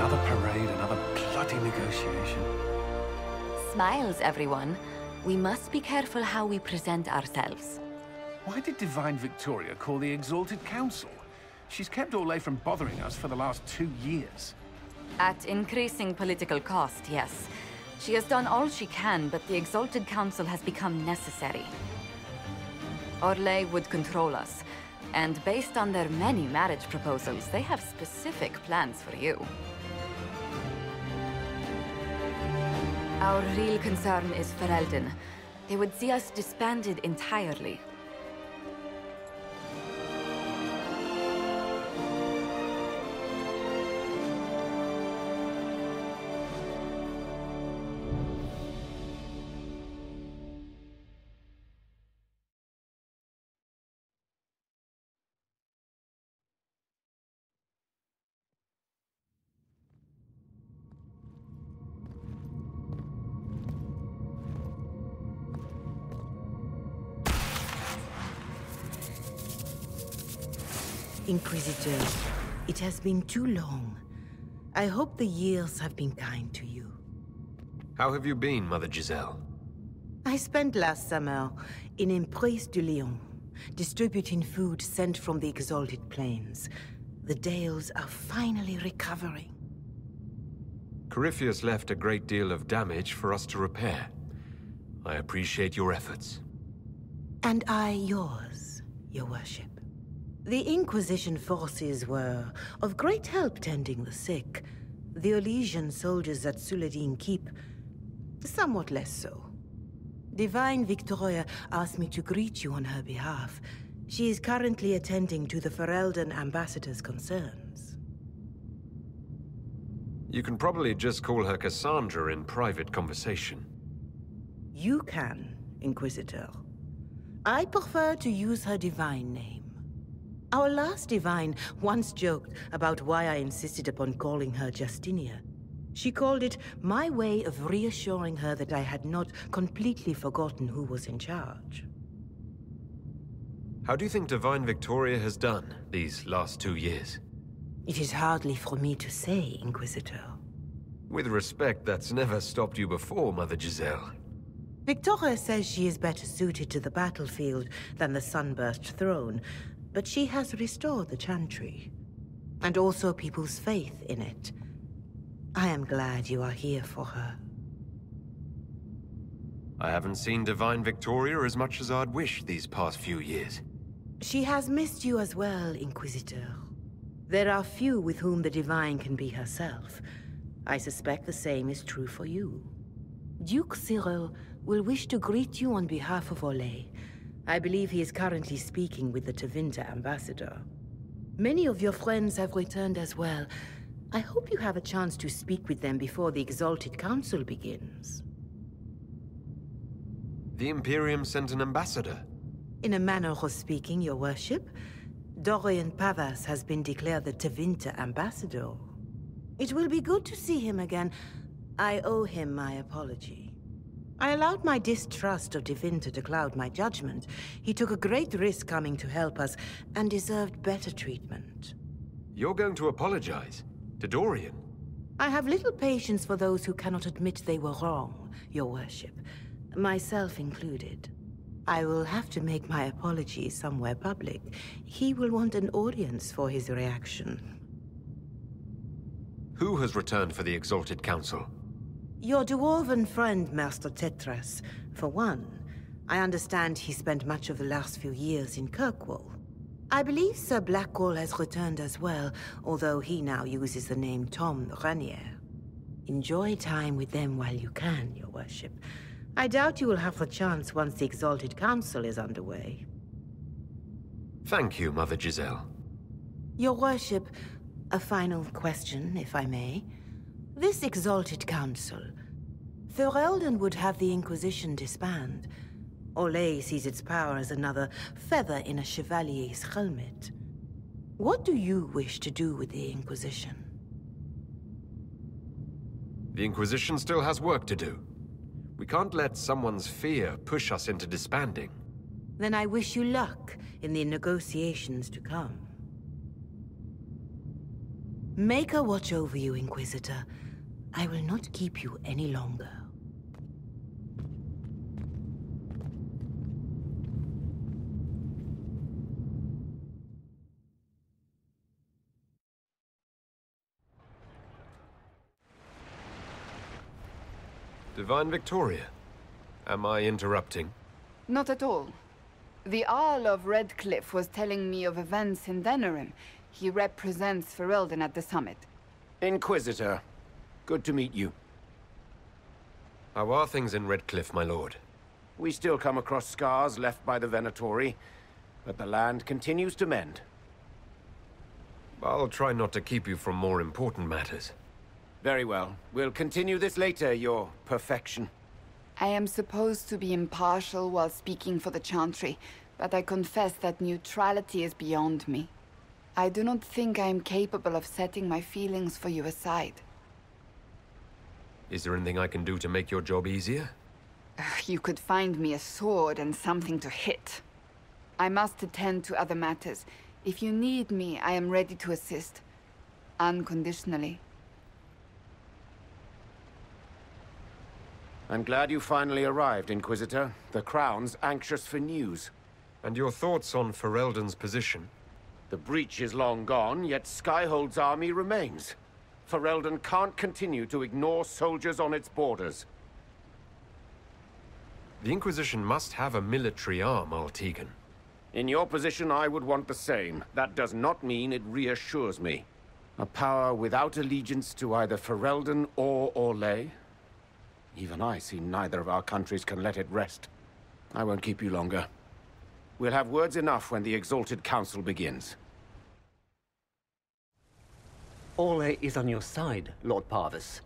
Another parade, another bloody negotiation. Smiles, everyone. We must be careful how we present ourselves. Why did Divine Victoria call the Exalted Council? She's kept Orlais from bothering us for the last 2 years. At increasing political cost, yes. She has done all she can, but the Exalted Council has become necessary. Orlais would control us, and based on their many marriage proposals, they have specific plans for you. Our real concern is Ferelden. They would see us disbanded entirely. Inquisitor, it has been too long. I hope the years have been kind to you. How have you been, Mother Giselle? I spent last summer in Emprise de Lyon, distributing food sent from the Exalted Plains. The Dales are finally recovering. Corypheus left a great deal of damage for us to repair. I appreciate your efforts. And I yours, your worship. The Inquisition forces were of great help tending the sick. The Elysian soldiers at Suladin Keep, somewhat less so. Divine Victoria asked me to greet you on her behalf. She is currently attending to the Ferelden ambassador's concerns. You can probably just call her Cassandra in private conversation. You can, Inquisitor. I prefer to use her divine name. Our last divine once joked about why I insisted upon calling her Justinia. She called it my way of reassuring her that I had not completely forgotten who was in charge. How do you think Divine Victoria has done these last 2 years? It is hardly for me to say, Inquisitor. With respect, that's never stopped you before, Mother Giselle. Victoria says she is better suited to the battlefield than the Sunburst throne, but she has restored the Chantry, and also people's faith in it. I am glad you are here for her. I haven't seen Divine Victoria as much as I'd wish these past few years. She has missed you as well, Inquisitor. There are few with whom the Divine can be herself. I suspect the same is true for you. Duke Cyril will wish to greet you on behalf of Orlais. I believe he is currently speaking with the Tevinter ambassador. Many of your friends have returned as well. I hope you have a chance to speak with them before the Exalted Council begins. The Imperium sent an ambassador. In a manner of speaking, your worship, Dorian Pavas has been declared the Tevinter ambassador. It will be good to see him again. I owe him my apology. I allowed my distrust of Tevinter to cloud my judgment. He took a great risk coming to help us, and deserved better treatment. You're going to apologize? To Dorian? I have little patience for those who cannot admit they were wrong, your worship. Myself included. I will have to make my apologies somewhere public. He will want an audience for his reaction. Who has returned for the Exalted Council? Your dwarven friend, Master Tetras, for one. I understand he spent much of the last few years in Kirkwall. I believe Sir Blackwall has returned as well, although he now uses the name Tom Ranier. Enjoy time with them while you can, your worship. I doubt you will have the chance once the Exalted Council is underway. Thank you, Mother Giselle. Your worship, a final question, if I may. This Exalted Council, Ferelden would have the Inquisition disband. Orlais sees its power as another feather in a chevalier's helmet. What do you wish to do with the Inquisition? The Inquisition still has work to do. We can't let someone's fear push us into disbanding. Then I wish you luck in the negotiations to come. Make her watch over you, Inquisitor. I will not keep you any longer. Divine Victoria, am I interrupting? Not at all. The Jarl of Redcliffe was telling me of events in Denerim. He represents Ferelden at the summit. Inquisitor, good to meet you. How are things in Redcliffe, my lord? We still come across scars left by the Venatori, but the land continues to mend. I'll try not to keep you from more important matters. Very well. We'll continue this later, your perfection. I am supposed to be impartial while speaking for the Chantry, but I confess that neutrality is beyond me. I do not think I am capable of setting my feelings for you aside. Is there anything I can do to make your job easier? You could find me a sword and something to hit. I must attend to other matters. If you need me, I am ready to assist. Unconditionally. I'm glad you finally arrived, Inquisitor. The Crown's anxious for news. And your thoughts on Ferelden's position? The breach is long gone, yet Skyhold's army remains. Ferelden can't continue to ignore soldiers on its borders. The Inquisition must have a military arm, Altegan. In your position, I would want the same. That does not mean it reassures me. A power without allegiance to either Ferelden or Orlais? Even I see neither of our countries can let it rest. I won't keep you longer. We'll have words enough when the Exalted Council begins. Orlais is on your side, Lord Parvis.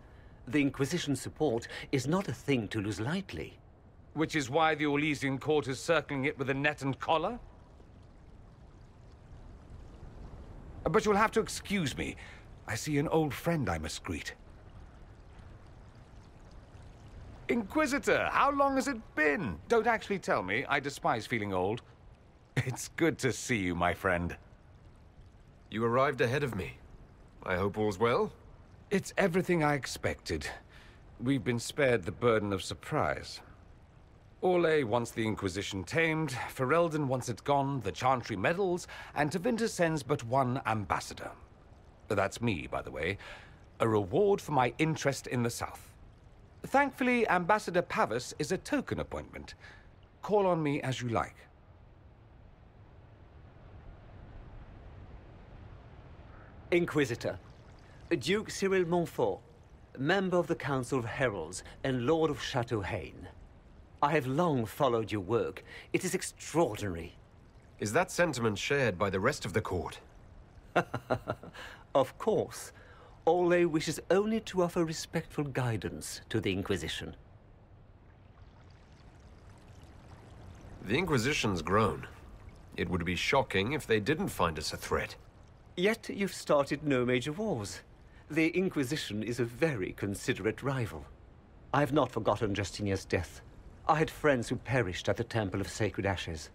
The Inquisition's support is not a thing to lose lightly. Which is why the Orlesian court is circling it with a net and collar? But you'll have to excuse me. I see an old friend I must greet. Inquisitor, how long has it been? Don't actually tell me. I despise feeling old. It's good to see you, my friend. You arrived ahead of me. I hope all's well? It's everything I expected. We've been spared the burden of surprise. Orlais wants the Inquisition tamed, Ferelden wants it gone, the Chantry meddles, and Tevinter sends but one ambassador. That's me, by the way. A reward for my interest in the South. Thankfully, Ambassador Pavis is a token appointment. Call on me as you like. Inquisitor, Duke Cyril Montfort, member of the Council of Heralds and Lord of Chateau Haine. I have long followed your work. It is extraordinary. Is that sentiment shared by the rest of the court? Of course. Orlais wishes only to offer respectful guidance to the Inquisition. The Inquisition's grown. It would be shocking if they didn't find us a threat. Yet you've started no major wars. The Inquisition is a very considerate rival. I have not forgotten Justinia's death. I had friends who perished at the Temple of Sacred Ashes.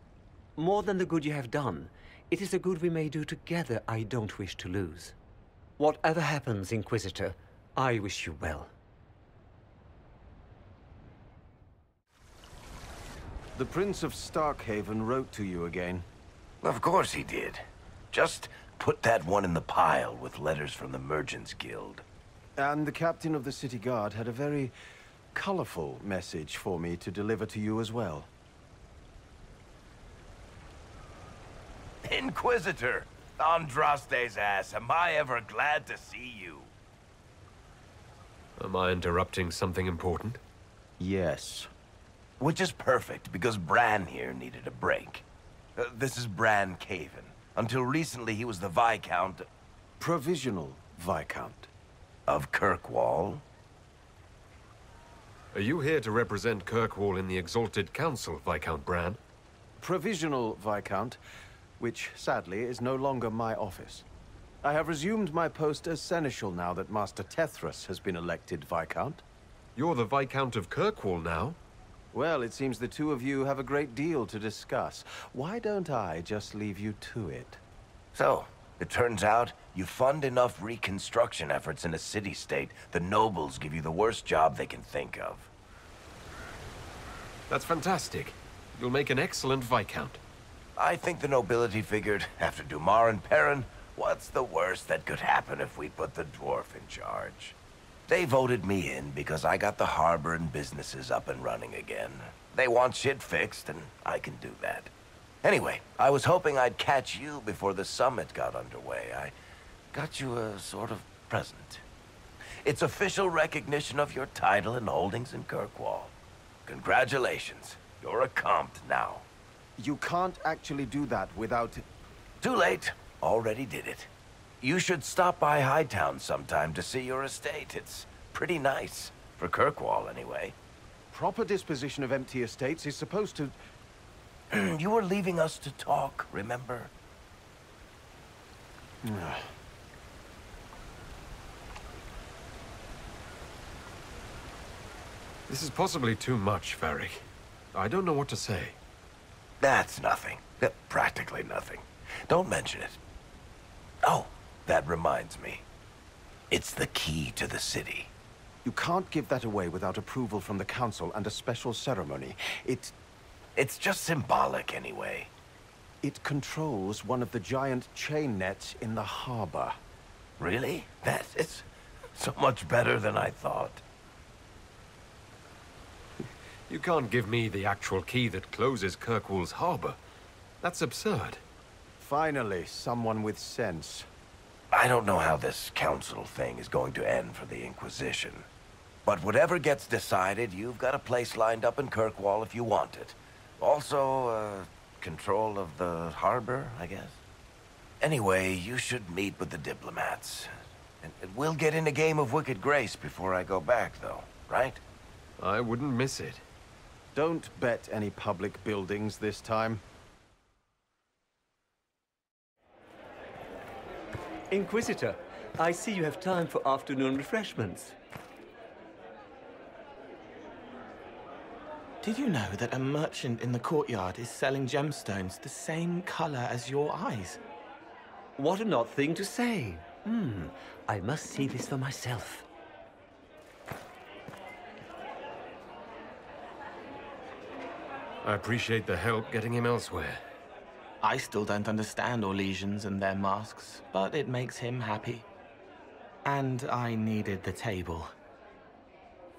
More than the good you have done, it is the good we may do together I don't wish to lose. Whatever happens, Inquisitor, I wish you well. The Prince of Starkhaven wrote to you again. Of course he did. Just put that one in the pile with letters from the Merchants Guild. And the captain of the city guard had a very colorful message for me to deliver to you as well. Inquisitor! Andraste's ass, am I ever glad to see you? Am I interrupting something important? Yes. Which is perfect, because Bran here needed a break. This is Bran Caven. Until recently, he was the Viscount... Provisional Viscount. Of Kirkwall. Are you here to represent Kirkwall in the Exalted Council, Viscount Bran? Provisional Viscount, which sadly is no longer my office. I have resumed my post as Seneschal now that Master Tethras has been elected Viscount. You're the Viscount of Kirkwall now? Well, it seems the two of you have a great deal to discuss. Why don't I just leave you to it? So, It turns out, you fund enough reconstruction efforts in a city-state, the nobles give you the worst job they can think of. That's fantastic. You'll make an excellent Viscount. I think the nobility figured, after Dumar and Perrin, what's the worst that could happen if we put the dwarf in charge? They voted me in because I got the harbor and businesses up and running again. They want shit fixed, and I can do that. Anyway, I was hoping I'd catch you before the summit got underway. I got you a sort of present. It's official recognition of your title and holdings in Kirkwall. Congratulations. You're a compt now. You can't actually do that without... Too late. Already did it. You should stop by Hightown sometime to see your estate. It's pretty nice. For Kirkwall, anyway. Proper disposition of empty estates is supposed to... You were leaving us to talk, remember? This is possibly too much, Varric. I don't know what to say. That's nothing. Practically nothing. Don't mention it. Oh, that reminds me. It's the key to the city. You can't give that away without approval from the council and a special ceremony. It's just symbolic, anyway. It controls one of the giant chain nets in the harbor. Really? It's so much better than I thought. You can't give me the actual key that closes Kirkwall's harbor. That's absurd. Finally, someone with sense. I don't know how this council thing is going to end for the Inquisition. But whatever gets decided, you've got a place lined up in Kirkwall if you want it. Also, control of the harbor, I guess. Anyway, you should meet with the diplomats. And we'll get in a game of Wicked Grace before I go back, though, right? I wouldn't miss it. Don't bet any public buildings this time. Inquisitor, I see you have time for afternoon refreshments. Did you know that a merchant in the courtyard is selling gemstones the same color as your eyes? What an odd thing to say. I must see this for myself. I appreciate the help getting him elsewhere. I still don't understand Orlesians and their masks, but it makes him happy. And I needed the table.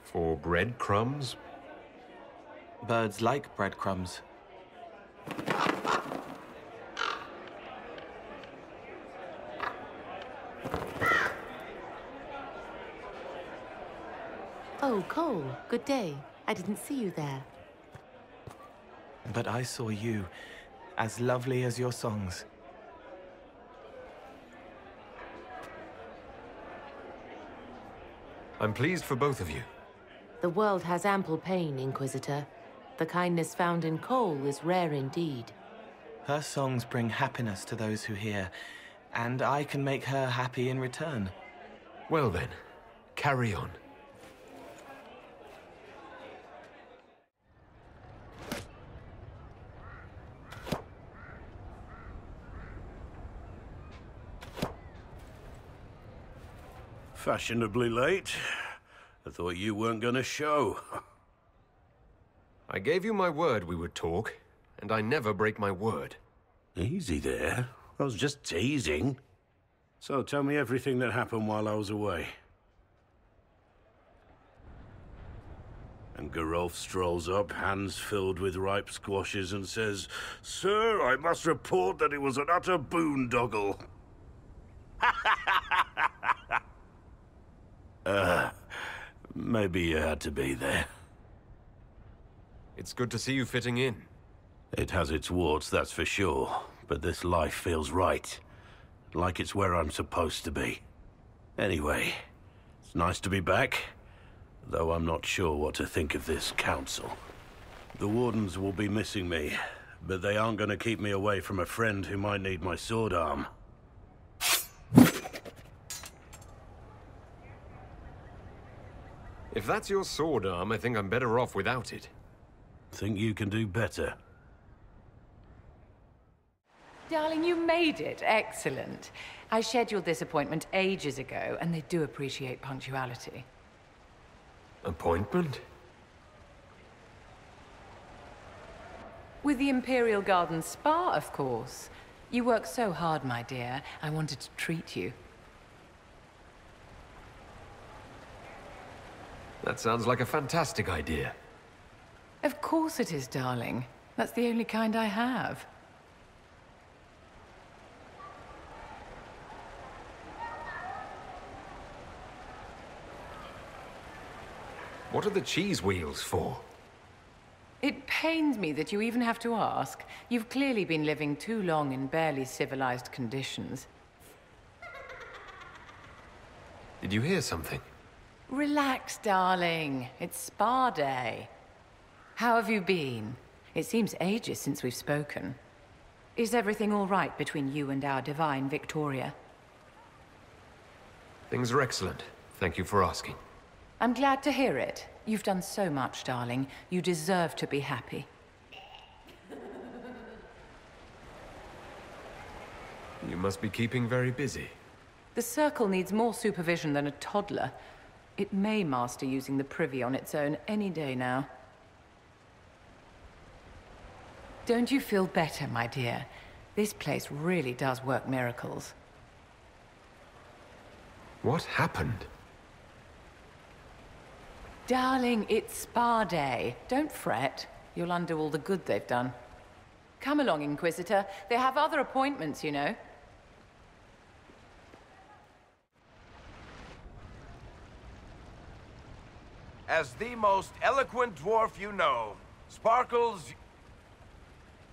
For breadcrumbs? Birds like breadcrumbs. Oh, Cole, good day. I didn't see you there. But I saw you, as lovely as your songs. I'm pleased for both of you. The world has ample pain, Inquisitor. The kindness found in Cole is rare indeed. Her songs bring happiness to those who hear, and I can make her happy in return. Well then, carry on. Fashionably late. I thought you weren't gonna show. I gave you my word we would talk, and I never break my word. Easy there. I was just teasing. So tell me everything that happened while I was away. And Geralf strolls up, hands filled with ripe squashes, and says, "Sir, I must report that it was an utter boondoggle." Maybe you had to be there. It's good to see you fitting in. It has its warts, that's for sure. But this life feels right. Like it's where I'm supposed to be. Anyway, it's nice to be back. Though I'm not sure what to think of this council. The Wardens will be missing me, but they aren't going to keep me away from a friend who might need my sword arm. If that's your sword arm, I think I'm better off without it. Think you can do better? darling, you made it. Excellent. I scheduled this appointment ages ago, and they do appreciate punctuality. Appointment? With the Imperial Garden Spa, of course. You work so hard, my dear. I wanted to treat you. That sounds like a fantastic idea. Of course it is, darling. That's the only kind I have. What are the cheese wheels for? It pains me that you even have to ask. You've clearly been living too long in barely civilized conditions. Did you hear something? Relax, darling. It's spa day. How have you been? It seems ages since we've spoken. Is everything all right between you and our divine Victoria? Things are excellent. Thank you for asking. I'm glad to hear it. You've done so much, darling. You deserve to be happy. You must be keeping very busy. The Circle needs more supervision than a toddler. It may master using the Privy on its own any day now. Don't you feel better, my dear? This place really does work miracles. What happened? Darling, it's spa day. Don't fret. You'll undo all the good they've done. Come along, Inquisitor. They have other appointments, you know. As the most eloquent dwarf you know, Sparkles...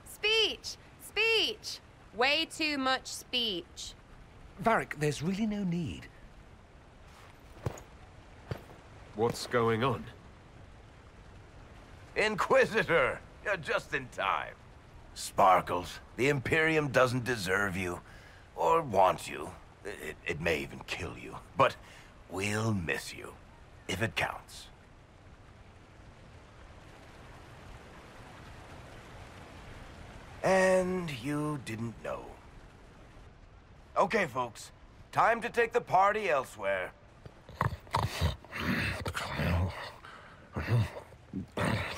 Speech! Speech! Way too much speech. Varric, there's really no need. What's going on? Inquisitor! You're just in time. Sparkles, the Imperium doesn't deserve you. Or want you. It may even kill you. But we'll miss you. If it counts. And you didn't know. Okay, folks. Time to take the party elsewhere.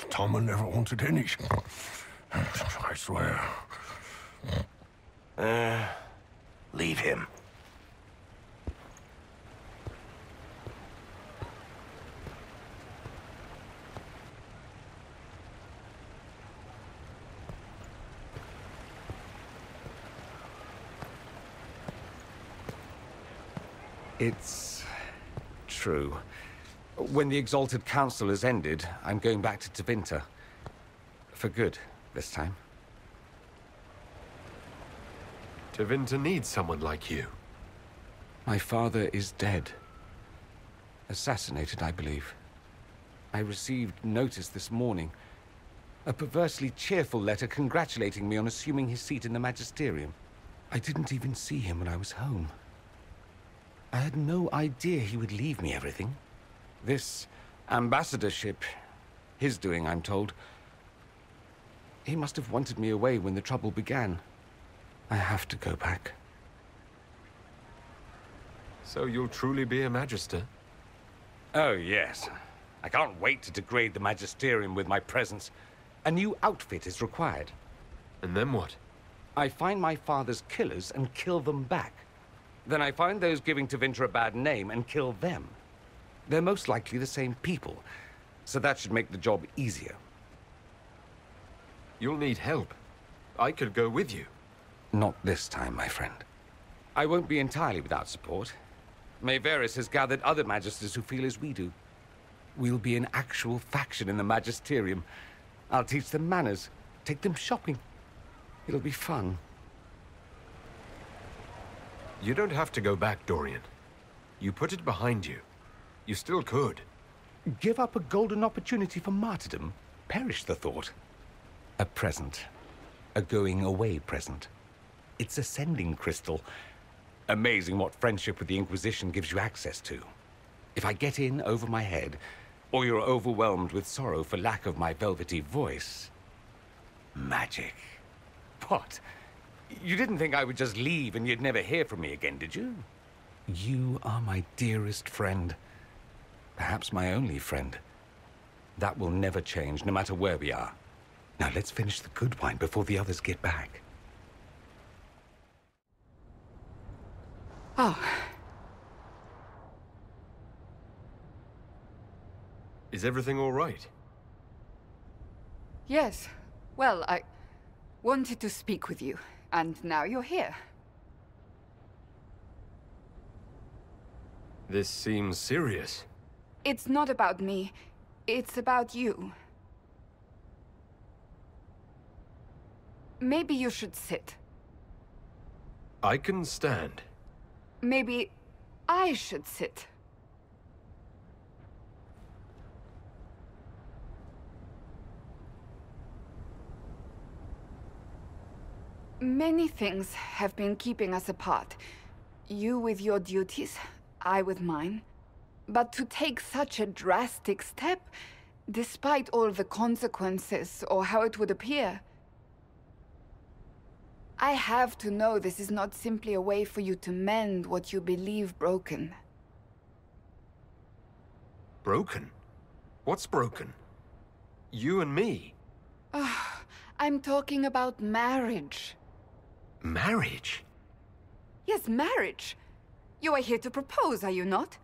Tama never wanted any. I swear. Leave him. It's true. When the Exalted Council has ended, I'm going back to Tevinter. For good, this time. Tevinter needs someone like you. My father is dead. Assassinated, I believe. I received notice this morning. A perversely cheerful letter congratulating me on assuming his seat in the Magisterium. I didn't even see him when I was home. I had no idea he would leave me everything. This ambassadorship, his doing, I'm told. He must have wanted me away when the trouble began. I have to go back. So you'll truly be a Magister? Oh, yes. I can't wait to degrade the Magisterium with my presence. A new outfit is required. And then what? I find my father's killers and kill them back. Then I find those giving Tevinter a bad name and kill them. They're most likely the same people, so that should make the job easier. You'll need help. I could go with you. Not this time, my friend. I won't be entirely without support. Mayveris has gathered other Magisters who feel as we do. We'll be an actual faction in the Magisterium. I'll teach them manners, take them shopping. It'll be fun. You don't have to go back, Dorian. You put it behind you. You still could. Give up a golden opportunity for martyrdom? Perish the thought. A present. A going-away present. It's a sending crystal. Amazing what friendship with the Inquisition gives you access to. If I get in over my head, or you're overwhelmed with sorrow for lack of my velvety voice... magic. What? You didn't think I would just leave and you'd never hear from me again, did you? You are my dearest friend. Perhaps my only friend. That will never change, no matter where we are. Now let's finish the good wine before the others get back. Oh. Is everything all right? Yes. Well, I wanted to speak with you, and now you're here. This seems serious. It's not about me. It's about you. Maybe you should sit. I can stand. Maybe I should sit. Many things have been keeping us apart. You with your duties, I with mine. But to take such a drastic step, despite all the consequences or how it would appear, I have to know this is not simply a way for you to mend what you believe broken. Broken? What's broken? You and me? I'm talking about marriage. Marriage? Yes, marriage. You are here to propose, are you not?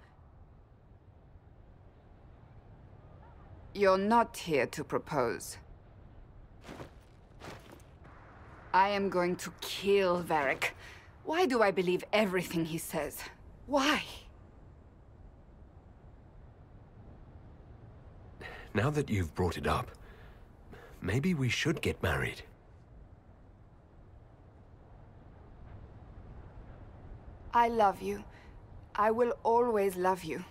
You're not here to propose. I am going to kill Varric. Why do I believe everything he says? Why? Now that you've brought it up, maybe we should get married. I love you. I will always love you.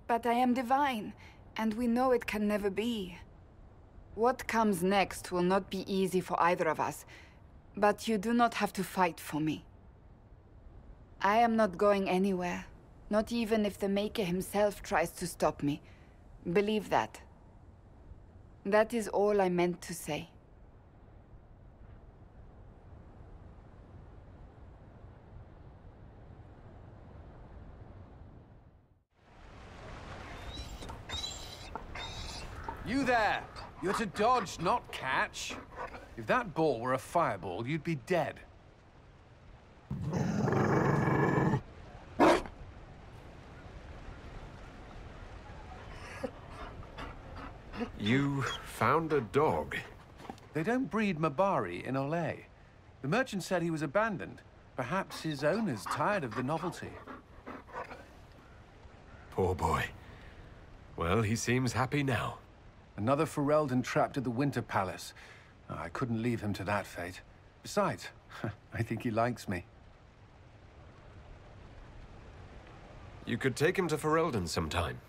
But I am divine, and we know it can never be. What comes next will not be easy for either of us, but you do not have to fight for me. I am not going anywhere, not even if the Maker himself tries to stop me. Believe that. That is all I meant to say. You there! You're to dodge, not catch. If that ball were a fireball, you'd be dead. You found a dog? They don't breed Mabari in Olay. The merchant said he was abandoned. Perhaps his owner's tired of the novelty. Poor boy. Well, he seems happy now. Another Ferelden trapped at the Winter Palace. I couldn't leave him to that fate. Besides, I think he likes me. You could take him to Ferelden sometime.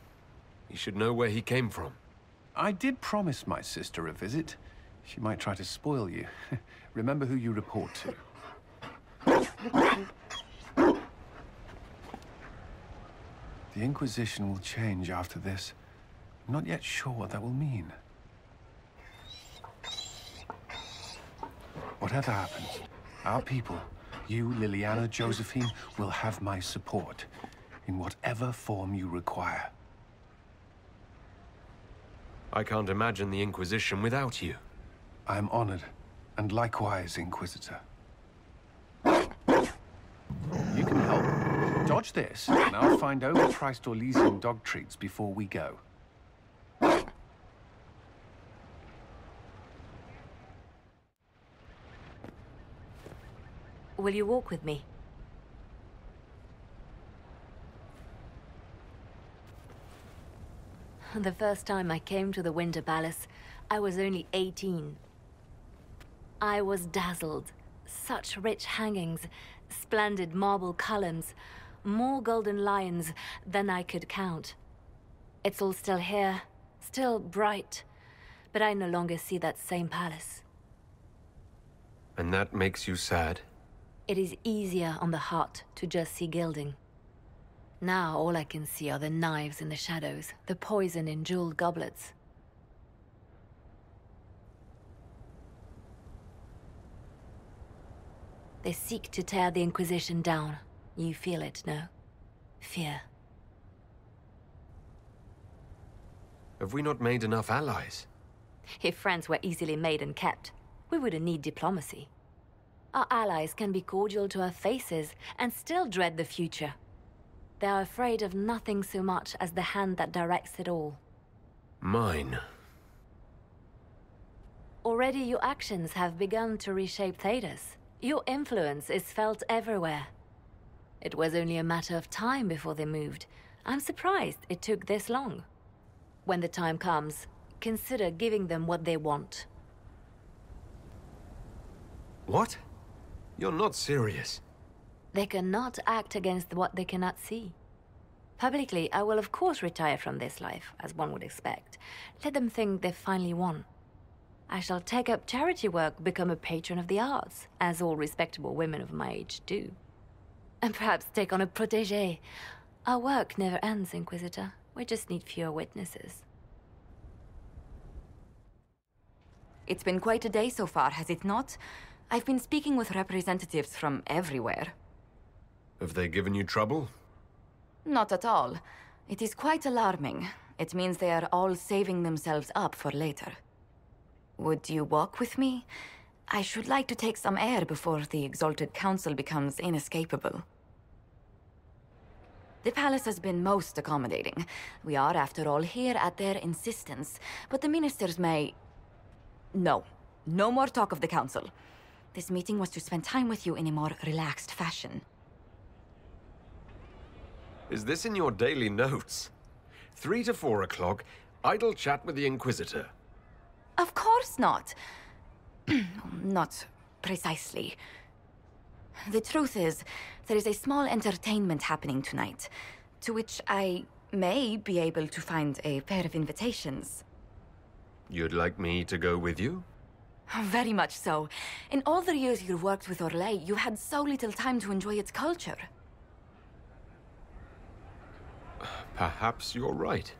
He should know where he came from. I did promise my sister a visit. She might try to spoil you. Remember who you report to. The Inquisition will change after this. I'm not yet sure what that will mean. Whatever happens, our people, you, Liliana, Josephine, will have my support in whatever form you require. I can't imagine the Inquisition without you. I am honored, and likewise, Inquisitor. You can help. Dodge this, and I'll find overpriced Orlesian dog treats before we go. Will you walk with me? The first time I came to the Winter Palace, I was only 18. I was dazzled. Such rich hangings, splendid marble columns, more golden lions than I could count. It's all still here, still bright, but I no longer see that same palace. And that makes you sad? It is easier on the heart to just see gilding. Now all I can see are the knives in the shadows, the poison in jeweled goblets. They seek to tear the Inquisition down. You feel it, no? Fear. Have we not made enough allies? If friends were easily made and kept, we wouldn't need diplomacy. Our allies can be cordial to our faces and still dread the future. They are afraid of nothing so much as the hand that directs it all. Mine. Already your actions have begun to reshape Thedas. Your influence is felt everywhere. It was only a matter of time before they moved. I'm surprised it took this long. When the time comes, consider giving them what they want. What? You're not serious. They cannot act against what they cannot see. Publicly, I will of course retire from this life, as one would expect. Let them think they've finally won. I shall take up charity work, become a patron of the arts, as all respectable women of my age do. And perhaps take on a protégé. Our work never ends, Inquisitor. We just need fewer witnesses. It's been quite a day so far, has it not? I've been speaking with representatives from everywhere. Have they given you trouble? Not at all. It is quite alarming. It means they are all saving themselves up for later. Would you walk with me? I should like to take some air before the Exalted Council becomes inescapable. The palace has been most accommodating. We are, after all, here at their insistence, but the ministers may... No. No more talk of the council. This meeting was to spend time with you in a more relaxed fashion. Is this in your daily notes? 3 to 4 o'clock, idle chat with the Inquisitor. Of course not. Not precisely. The truth is, there is a small entertainment happening tonight, to which I may be able to find a pair of invitations. You'd like me to go with you? Very much so. In all the years you worked with Orlais, you had so little time to enjoy its culture. Perhaps you're right.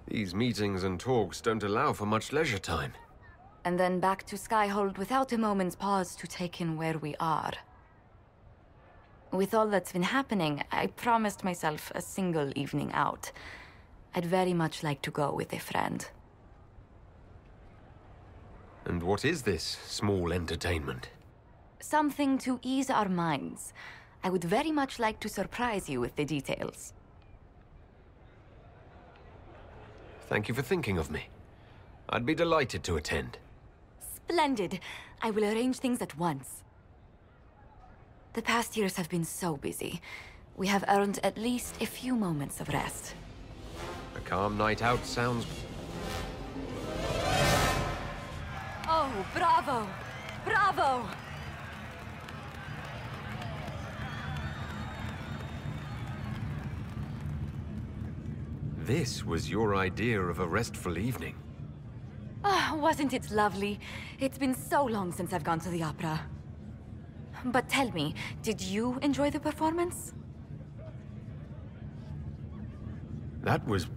These meetings and talks don't allow for much leisure time. And then back to Skyhold without a moment's pause to take in where we are. With all that's been happening, I promised myself a single evening out. I'd very much like to go with a friend. And what is this small entertainment? Something to ease our minds. I would very much like to surprise you with the details. Thank you for thinking of me. I'd be delighted to attend. Splendid! I will arrange things at once. The past years have been so busy. We have earned at least a few moments of rest. A calm night out sounds... Oh, bravo! Bravo! This was your idea of a restful evening. Ah, wasn't it lovely? It's been so long since I've gone to the opera. But tell me, did you enjoy the performance? That was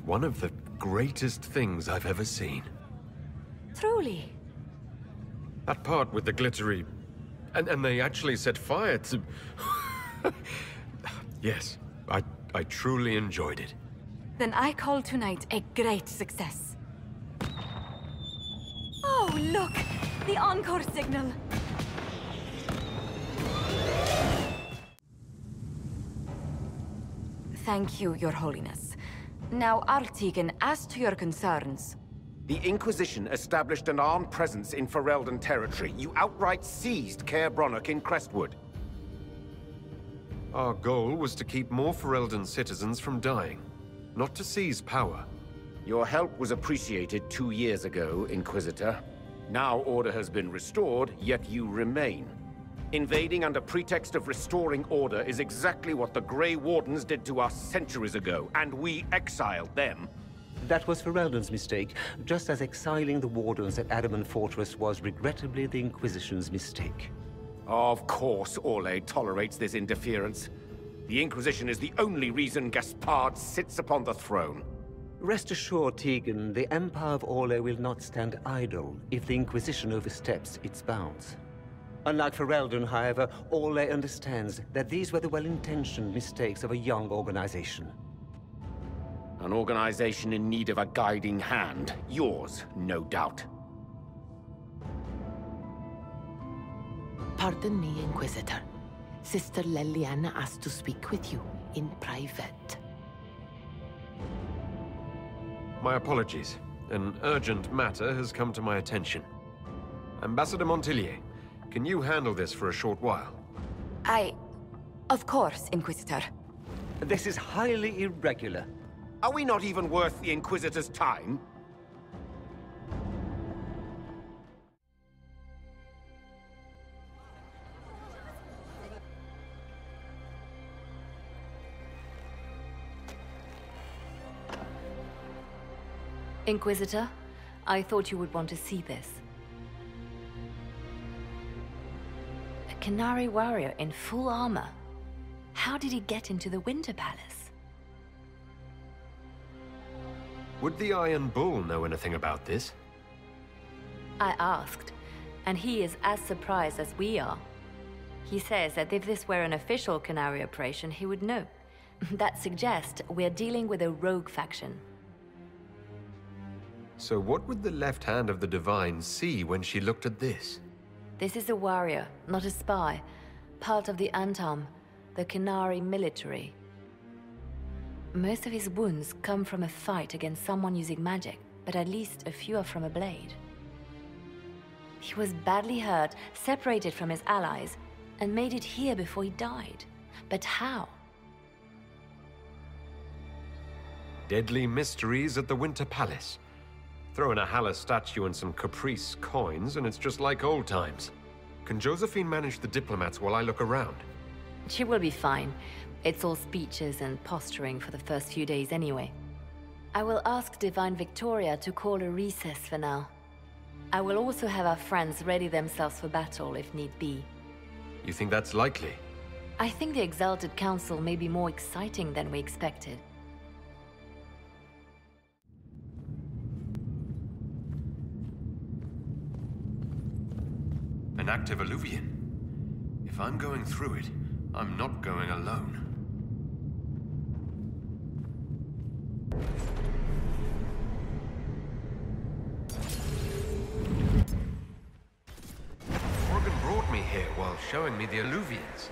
one of the greatest things I've ever seen. Truly. That part with the glittery... And they actually set fire to... Yes, I truly enjoyed it. Then I call tonight a great success. Oh, look! The encore signal! Thank you, Your Holiness. Now, Artigan, as to your concerns... The Inquisition established an armed presence in Ferelden territory. You outright seized Caer Bronach in Crestwood. Our goal was to keep more Ferelden citizens from dying, not to seize power. Your help was appreciated 2 years ago, Inquisitor. Now order has been restored, yet you remain. Invading under pretext of restoring order is exactly what the Grey Wardens did to us centuries ago, and we exiled them. That was Ferelden's mistake, just as exiling the Wardens at Adamant Fortress was regrettably the Inquisition's mistake. Of course Orlais tolerates this interference. The Inquisition is the only reason Gaspard sits upon the throne. Rest assured, Tegan, the Empire of Orlais will not stand idle if the Inquisition oversteps its bounds. Unlike Ferelden, however, Orlais understands that these were the well-intentioned mistakes of a young organization. An organization in need of a guiding hand. Yours, no doubt. Pardon me, Inquisitor. Sister Leliana asked to speak with you in private. My apologies. An urgent matter has come to my attention. Ambassador Montillier, can you handle this for a short while? Of course, Inquisitor. This is highly irregular. Are we not even worth the Inquisitor's time? Inquisitor, I thought you would want to see this. A Canary warrior in full armor. How did he get into the Winter Palace? Would the Iron Bull know anything about this? I asked, and he is as surprised as we are. He says that if this were an official Canary operation, he would know. That suggests we're dealing with a rogue faction. So what would the left hand of the Divine see when she looked at this? This is a warrior, not a spy. Part of the Antam, the Canary military. Most of his wounds come from a fight against someone using magic, but at least a few are from a blade. He was badly hurt, separated from his allies, and made it here before he died. But how? Deadly mysteries at the Winter Palace. Throw in a Haller statue and some Caprice coins, and it's just like old times. Can Josephine manage the diplomats while I look around? She will be fine. It's all speeches and posturing for the first few days anyway. I will ask Divine Victoria to call a recess for now. I will also have our friends ready themselves for battle if need be. You think that's likely? I think the Exalted Council may be more exciting than we expected. An active Alluvian. If I'm going through it, I'm not going alone. Morgan brought me here while showing me the Alluvians.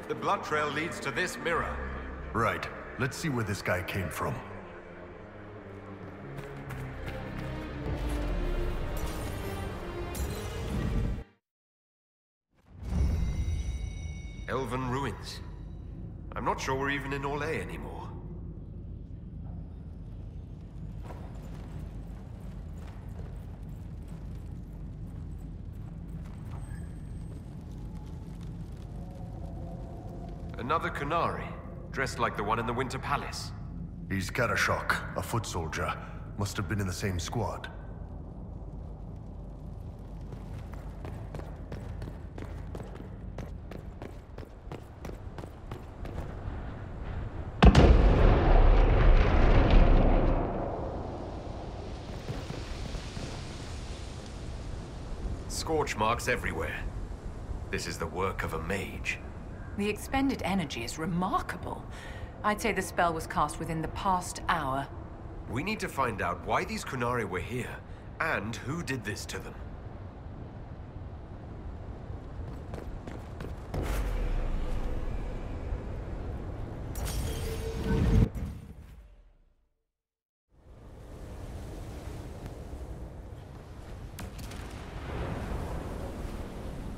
The blood trail leads to this mirror. Right. Let's see where this guy came from. Elven ruins. I'm not sure we're even in Orlais anymore. Another Canary, dressed like the one in the Winter Palace. He's Karashok, a foot soldier. Must have been in the same squad. Scorch marks everywhere. This is the work of a mage. The expended energy is remarkable. I'd say the spell was cast within the past hour. We need to find out why these Kunari were here, and who did this to them.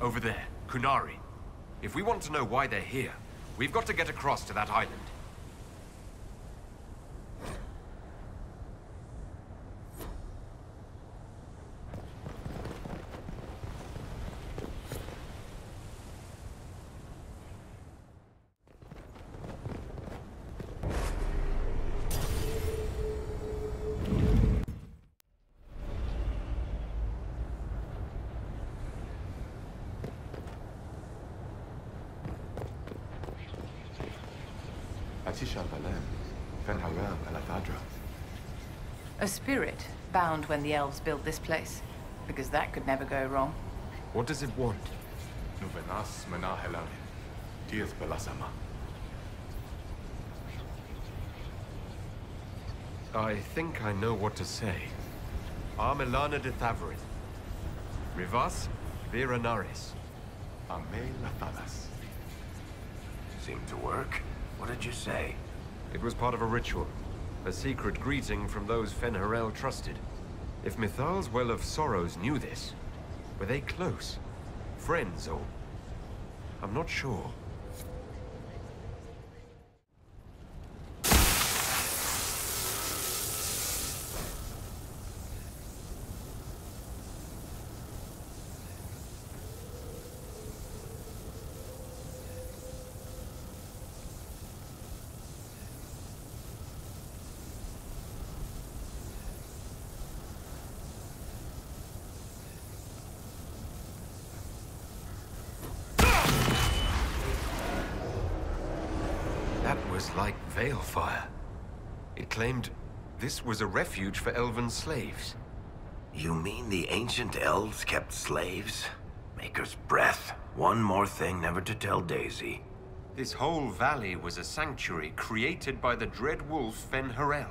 Over there, Kunari. If we want to know why they're here, we've got to get across to that island. A spirit bound when the elves built this place. Because that could never go wrong. What does it want? I think I know what to say. Armelana de Thavarin. Rivas Viranaris. Seemed to work. What did you say? It was part of a ritual. A secret greeting from those Fen'Harel trusted. If Mithal's Well of Sorrows knew this, were they close? Friends, or... I'm not sure. Was like Veilfire. It claimed this was a refuge for elven slaves. You mean the ancient elves kept slaves? Maker's breath. One more thing never to tell Daisy. This whole valley was a sanctuary created by the dread wolf Fen'Harel.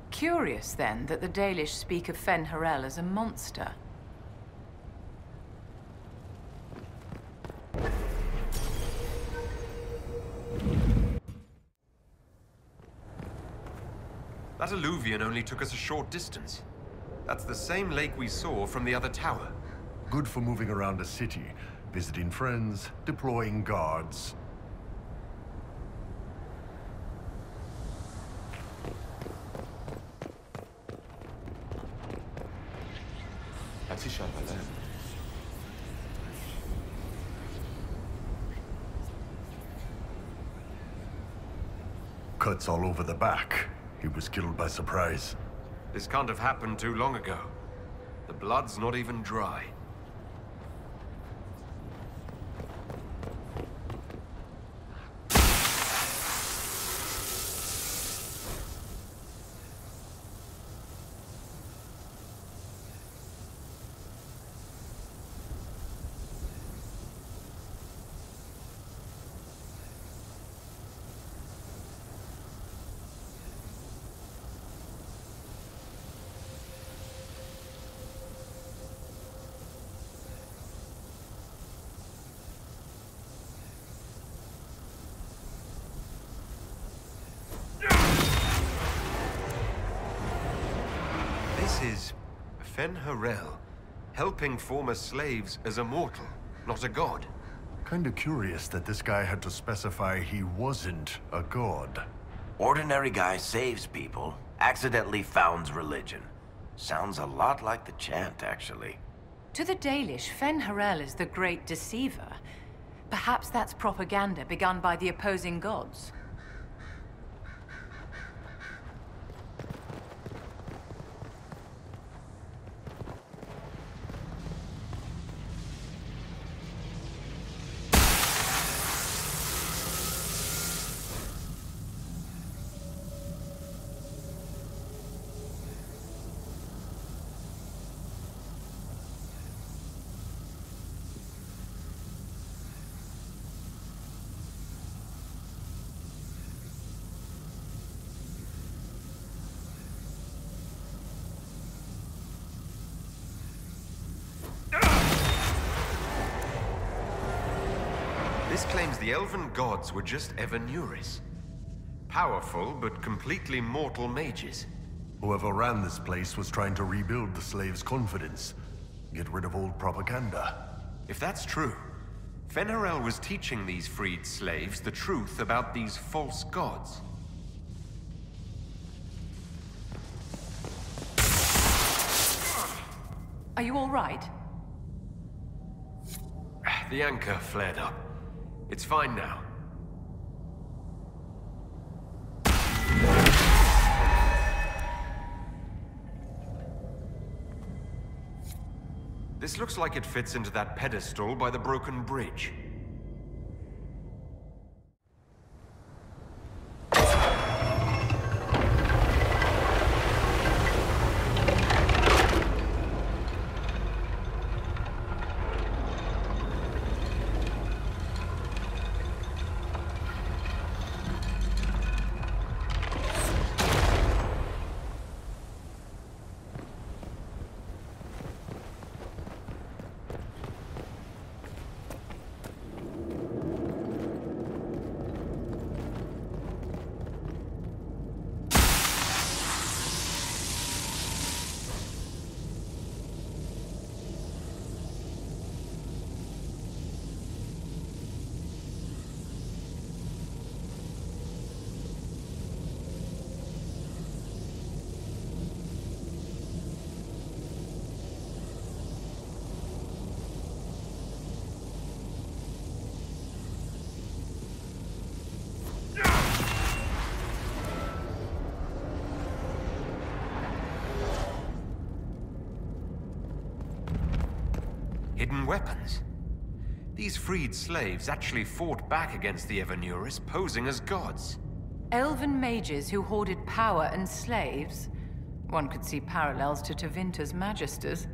Curious, then, that the Dalish speak of Fen'Harel as a monster. That alluvion only took us a short distance. That's the same lake we saw from the other tower. Good for moving around a city, visiting friends, deploying guards. Cuts all over the back. He was killed by surprise. This can't have happened too long ago. The blood's not even dry. This is Fen'Harel, helping former slaves as a mortal, not a god. Kinda curious that this guy had to specify he wasn't a god. Ordinary guy saves people, accidentally founds religion. Sounds a lot like the chant, actually. To the Dalish, Fen'Harel is the great deceiver. Perhaps that's propaganda begun by the opposing gods. This claims the elven gods were just Evanuris. Powerful, but completely mortal mages. Whoever ran this place was trying to rebuild the slaves' confidence. Get rid of old propaganda. If that's true, Fen'Harel was teaching these freed slaves the truth about these false gods. Are you all right? The anchor flared up. It's fine now. This looks like it fits into that pedestal by the broken bridge. hidden weapons. These freed slaves actually fought back against the Evanuris, posing as gods. Elven mages who hoarded power and slaves? One could see parallels to Tevinter's magisters.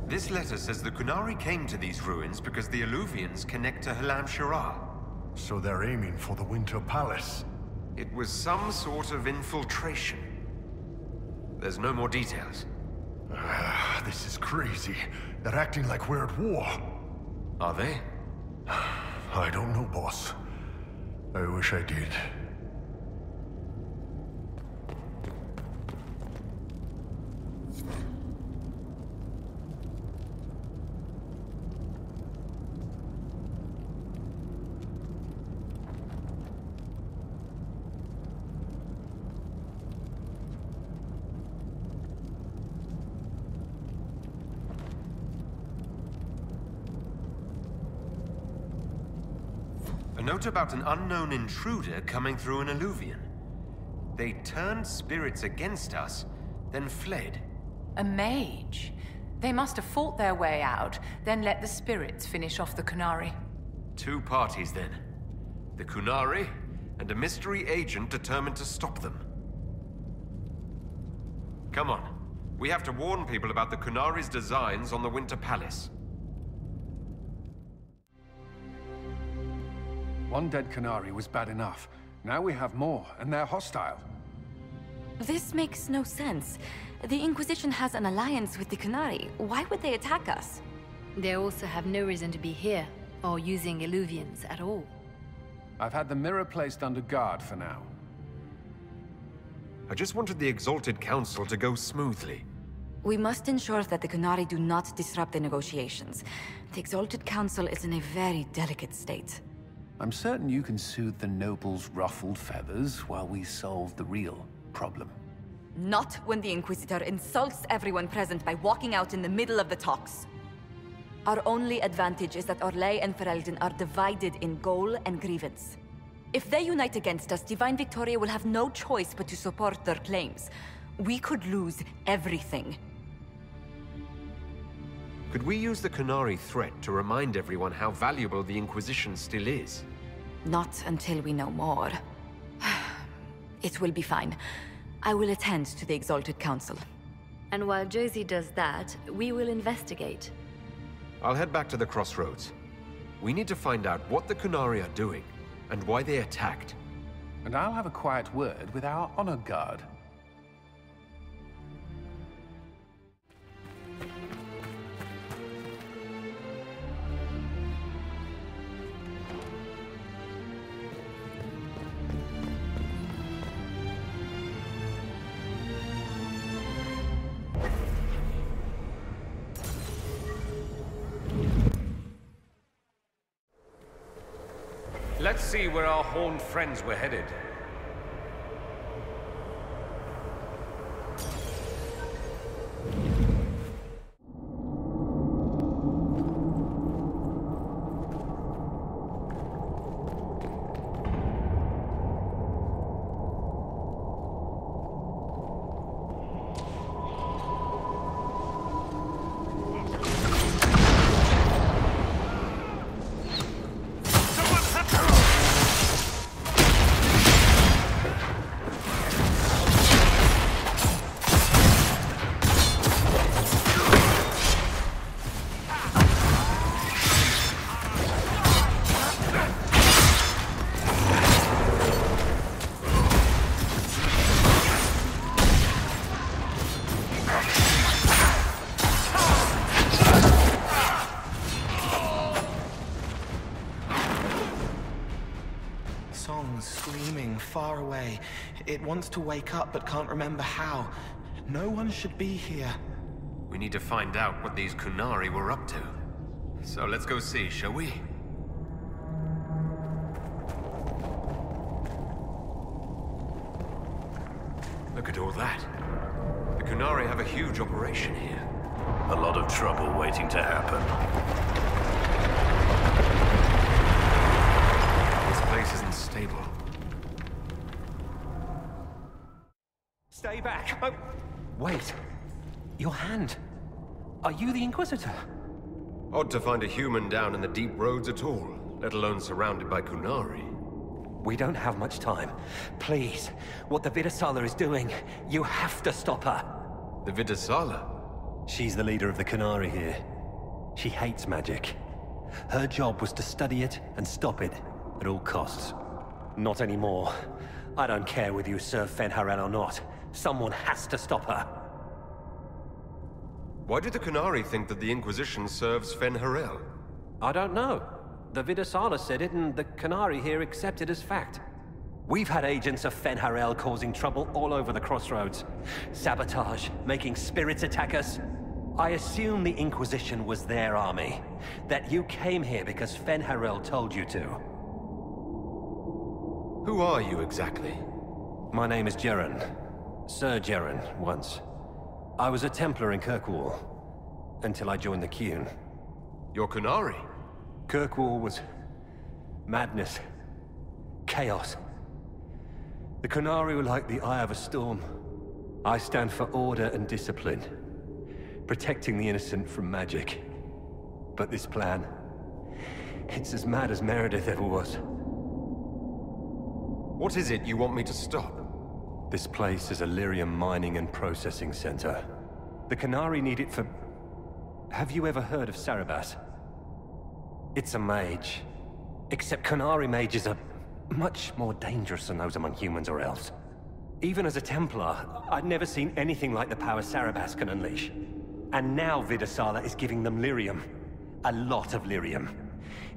This letter says the Qunari came to these ruins because the Alluvians connect to Halam Shara. So they're aiming for the Winter Palace. It was some sort of infiltration. There's no more details. This is crazy. They're acting like we're at war. Are they? I don't know, boss. I wish I did. A note about an unknown intruder coming through an alluvian. They turned spirits against us, then fled. A mage? They must have fought their way out, then let the spirits finish off the Qunari. Two parties, then. The Qunari, and a mystery agent determined to stop them. Come on. We have to warn people about the Qunari's designs on the Winter Palace. One dead Qunari was bad enough. Now we have more, and they're hostile. This makes no sense. The Inquisition has an alliance with the Qunari. Why would they attack us? They also have no reason to be here, or using Illuvians at all. I've had the mirror placed under guard for now. I just wanted the Exalted Council to go smoothly. We must ensure that the Qunari do not disrupt the negotiations. The Exalted Council is in a very delicate state. I'm certain you can soothe the nobles' ruffled feathers while we solve the real problem. Not when the Inquisitor insults everyone present by walking out in the middle of the talks. Our only advantage is that Orlais and Ferelden are divided in goal and grievance. If they unite against us, Divine Victoria will have no choice but to support their claims. We could lose everything. Could we use the Qunari threat to remind everyone how valuable the Inquisition still is? Not until we know more. It will be fine. I will attend to the Exalted Council. And while Josie does that, we will investigate. I'll head back to the crossroads. We need to find out what the Qunari are doing, and why they attacked. And I'll have a quiet word with our honor guard. Let's see where our horned friends were headed. screaming far away. It wants to wake up but can't remember how. No one should be here. We need to find out what these Kunari were up to. So let's go see, shall we? Look at all that. The Kunari have a huge operation here. A lot of trouble waiting to happen. This place isn't stable. Stay back! Oh, wait. Your hand. Are you the Inquisitor? Odd to find a human down in the deep roads at all, let alone surrounded by Kunari. We don't have much time. Please, what the Vidasala is doing, you have to stop her. The Vidasala? She's the leader of the Kunari here. She hates magic. Her job was to study it and stop it at all costs. Not anymore. I don't care whether you serve Fenharel or not. Someone has to stop her. Why do the Kunari think that the Inquisition serves Fenharel? I don't know. The Vidasala said it, and the Kunari here accept it as fact. We've had agents of Fenharel causing trouble all over the crossroads. Sabotage, making spirits attack us. I assume the Inquisition was their army. That you came here because Fenharel told you to. Who are you exactly? My name is Jeren. Sir Jeren, once. I was a Templar in Kirkwall, until I joined the Qun. You're Kunari? Kirkwall was madness, chaos. The Kunari were like the eye of a storm. I stand for order and discipline, protecting the innocent from magic. But this plan, it's as mad as Meredith ever was. What is it you want me to stop? This place is a lyrium mining and processing center. The Kunari need it for... Have you ever heard of Sarabas? It's a mage. Except Kunari mages are much more dangerous than those among humans or elves. Even as a Templar, I'd never seen anything like the power Sarabas can unleash. And now Vidasala is giving them lyrium. A lot of lyrium.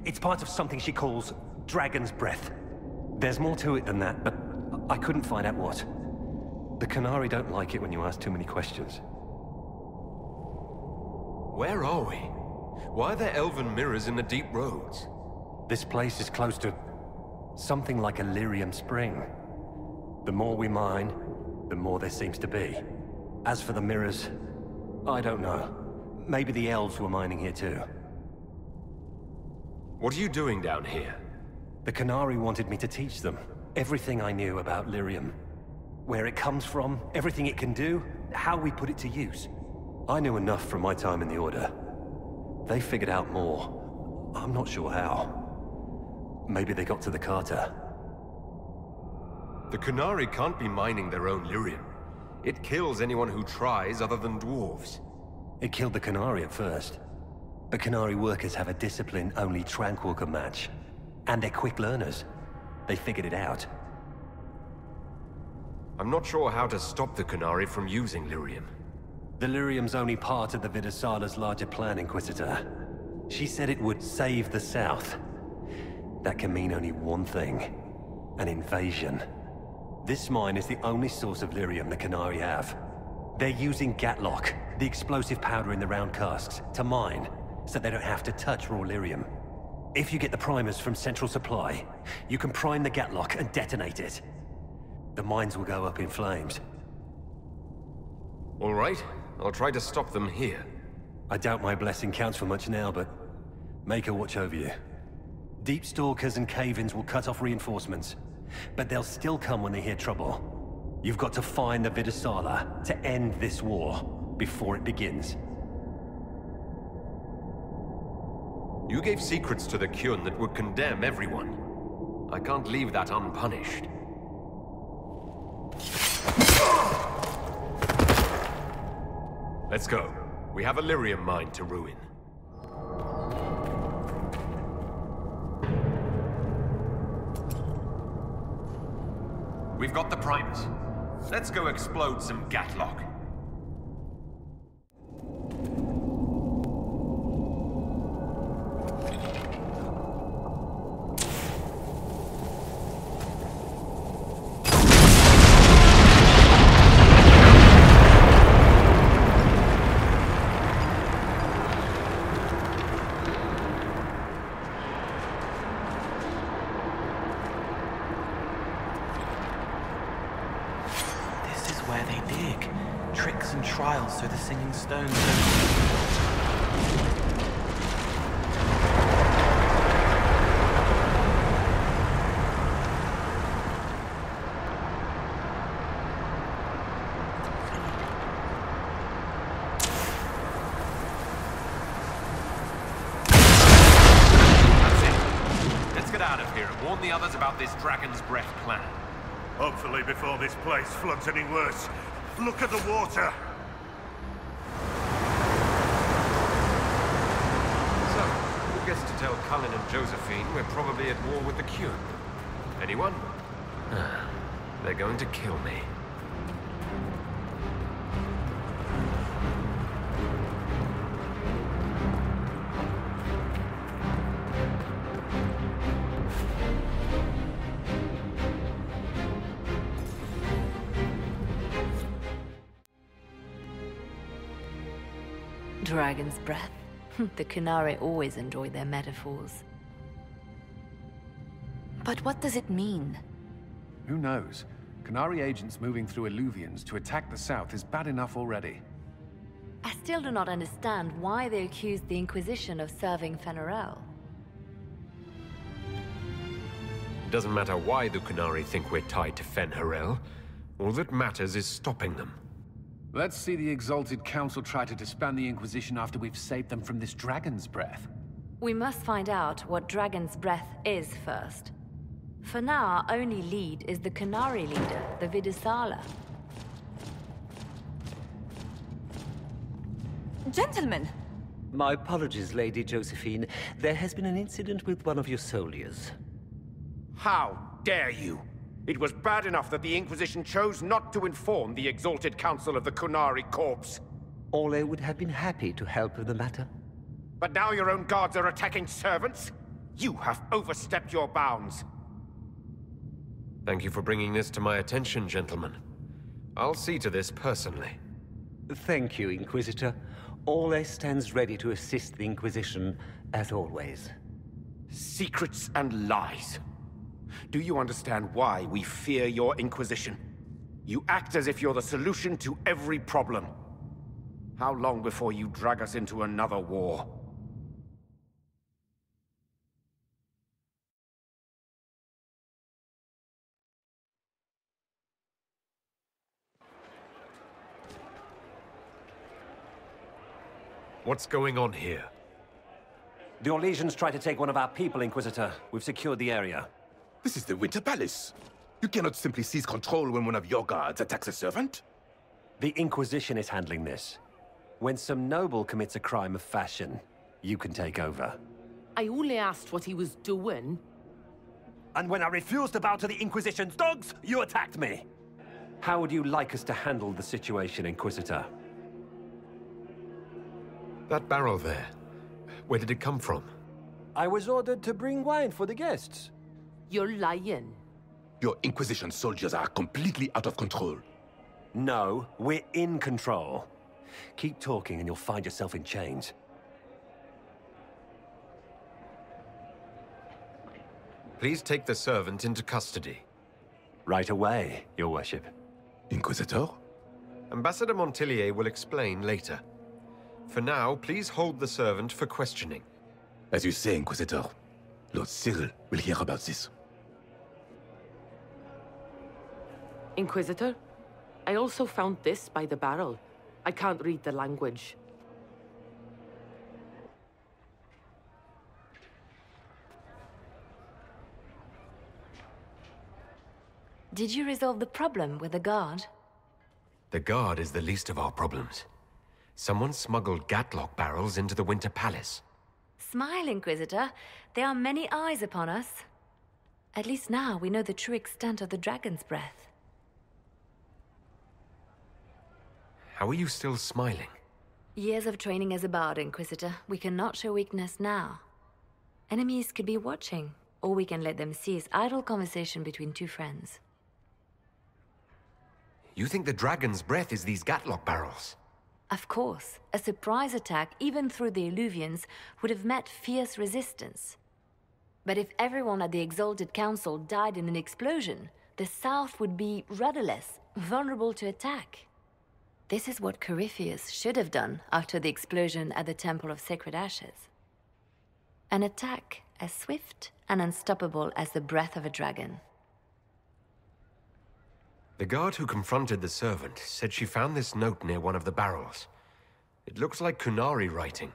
It's part of something she calls Dragon's Breath. There's more to it than that, but I couldn't find out what. The Kunari don't like it when you ask too many questions. Where are we? Why are there elven mirrors in the deep roads? This place is close to something like a lyrium spring. The more we mine, the more there seems to be. As for the mirrors, I don't know. Maybe the elves were mining here too. What are you doing down here? The Kunari wanted me to teach them everything I knew about lyrium. Where it comes from, everything it can do, how we put it to use. I knew enough from my time in the Order. They figured out more. I'm not sure how. Maybe they got to the Carter. The Kunari can't be mining their own lyrium. It kills anyone who tries other than dwarves. It killed the Kunari at first. But Kunari workers have a discipline only Tranquil can match. And they're quick learners. They figured it out. I'm not sure how to stop the Kunari from using lyrium. The lyrium's only part of the Vidasala's larger plan, Inquisitor. She said it would save the South. That can mean only one thing. An invasion. This mine is the only source of lyrium the Kunari have. They're using Gatlock, the explosive powder in the round casks, to mine, so they don't have to touch raw lyrium. If you get the primers from Central Supply, you can prime the Gatlock and detonate it. The mines will go up in flames. All right, I'll try to stop them here. I doubt my blessing counts for much now, but make her watch over you. Deep Stalkers and Cave-ins will cut off reinforcements, but they'll still come when they hear trouble. You've got to find the Vidasala to end this war before it begins. You gave secrets to the Qun that would condemn everyone. I can't leave that unpunished. Let's go. We have a lyrium mine to ruin. We've got the primers. Let's go explode some Gatlock. where they dig. Tricks and trials so the singing stones don't... Warn the others about this Dragon's Breath plan. Hopefully before this place floods any worse. Look at the water! So, who gets to tell Cullen and Josephine we're probably at war with the Q? Anyone? They're going to kill me. Dragon's breath. The Qunari always enjoy their metaphors. But what does it mean? Who knows? Qunari agents moving through Illuvians to attack the south is bad enough already. I still do not understand why they accused the Inquisition of serving Fenarel. It doesn't matter why the Qunari think we're tied to Fenarel. All that matters is stopping them. Let's see the Exalted Council try to disband the Inquisition after we've saved them from this Dragon's Breath. We must find out what Dragon's Breath is first. For now, our only lead is the Qunari leader, the Vidisala. Gentlemen! My apologies, Lady Josephine. There has been an incident with one of your soldiers. How dare you? It was bad enough that the Inquisition chose not to inform the Exalted Council of the Qunari corpse. Ole would have been happy to help with the matter. But now your own guards are attacking servants? You have overstepped your bounds. Thank you for bringing this to my attention, gentlemen. I'll see to this personally. Thank you, Inquisitor. Ole stands ready to assist the Inquisition, as always. Secrets and lies. Do you understand why we fear your Inquisition? You act as if you're the solution to every problem. How long before you drag us into another war? What's going on here? The Orlesians tried to take one of our people, Inquisitor. We've secured the area. This is the Winter Palace. You cannot simply seize control when one of your guards attacks a servant. The Inquisition is handling this. When some noble commits a crime of fashion, you can take over. I only asked what he was doing. And when I refused to bow to the Inquisition's dogs, you attacked me! How would you like us to handle the situation, Inquisitor? That barrel there, where did it come from? I was ordered to bring wine for the guests. You're lying. Your Inquisition soldiers are completely out of control. No, we're in control. Keep talking and you'll find yourself in chains. Please take the servant into custody. Right away, Your Worship. Inquisitor? Ambassador Montillier will explain later. For now, please hold the servant for questioning. As you say, Inquisitor. Lord Cyril will hear about this. Inquisitor, I also found this by the barrel. I can't read the language. Did you resolve the problem with the guard? The guard is the least of our problems. Someone smuggled Gatlock barrels into the Winter Palace. Smile, Inquisitor. There are many eyes upon us. At least now we know the true extent of the Dragon's Breath. How are you still smiling? Years of training as a bard, Inquisitor. We cannot show weakness now. Enemies could be watching, or we can let them see as idle conversation between two friends. You think the Dragon's Breath is these Gatlock barrels? Of course. A surprise attack, even through the Illuvians, would have met fierce resistance. But if everyone at the Exalted Council died in an explosion, the South would be rudderless, vulnerable to attack. This is what Corypheus should have done after the explosion at the Temple of Sacred Ashes. An attack as swift and unstoppable as the breath of a dragon. The guard who confronted the servant said she found this note near one of the barrels. It looks like Qunari writing.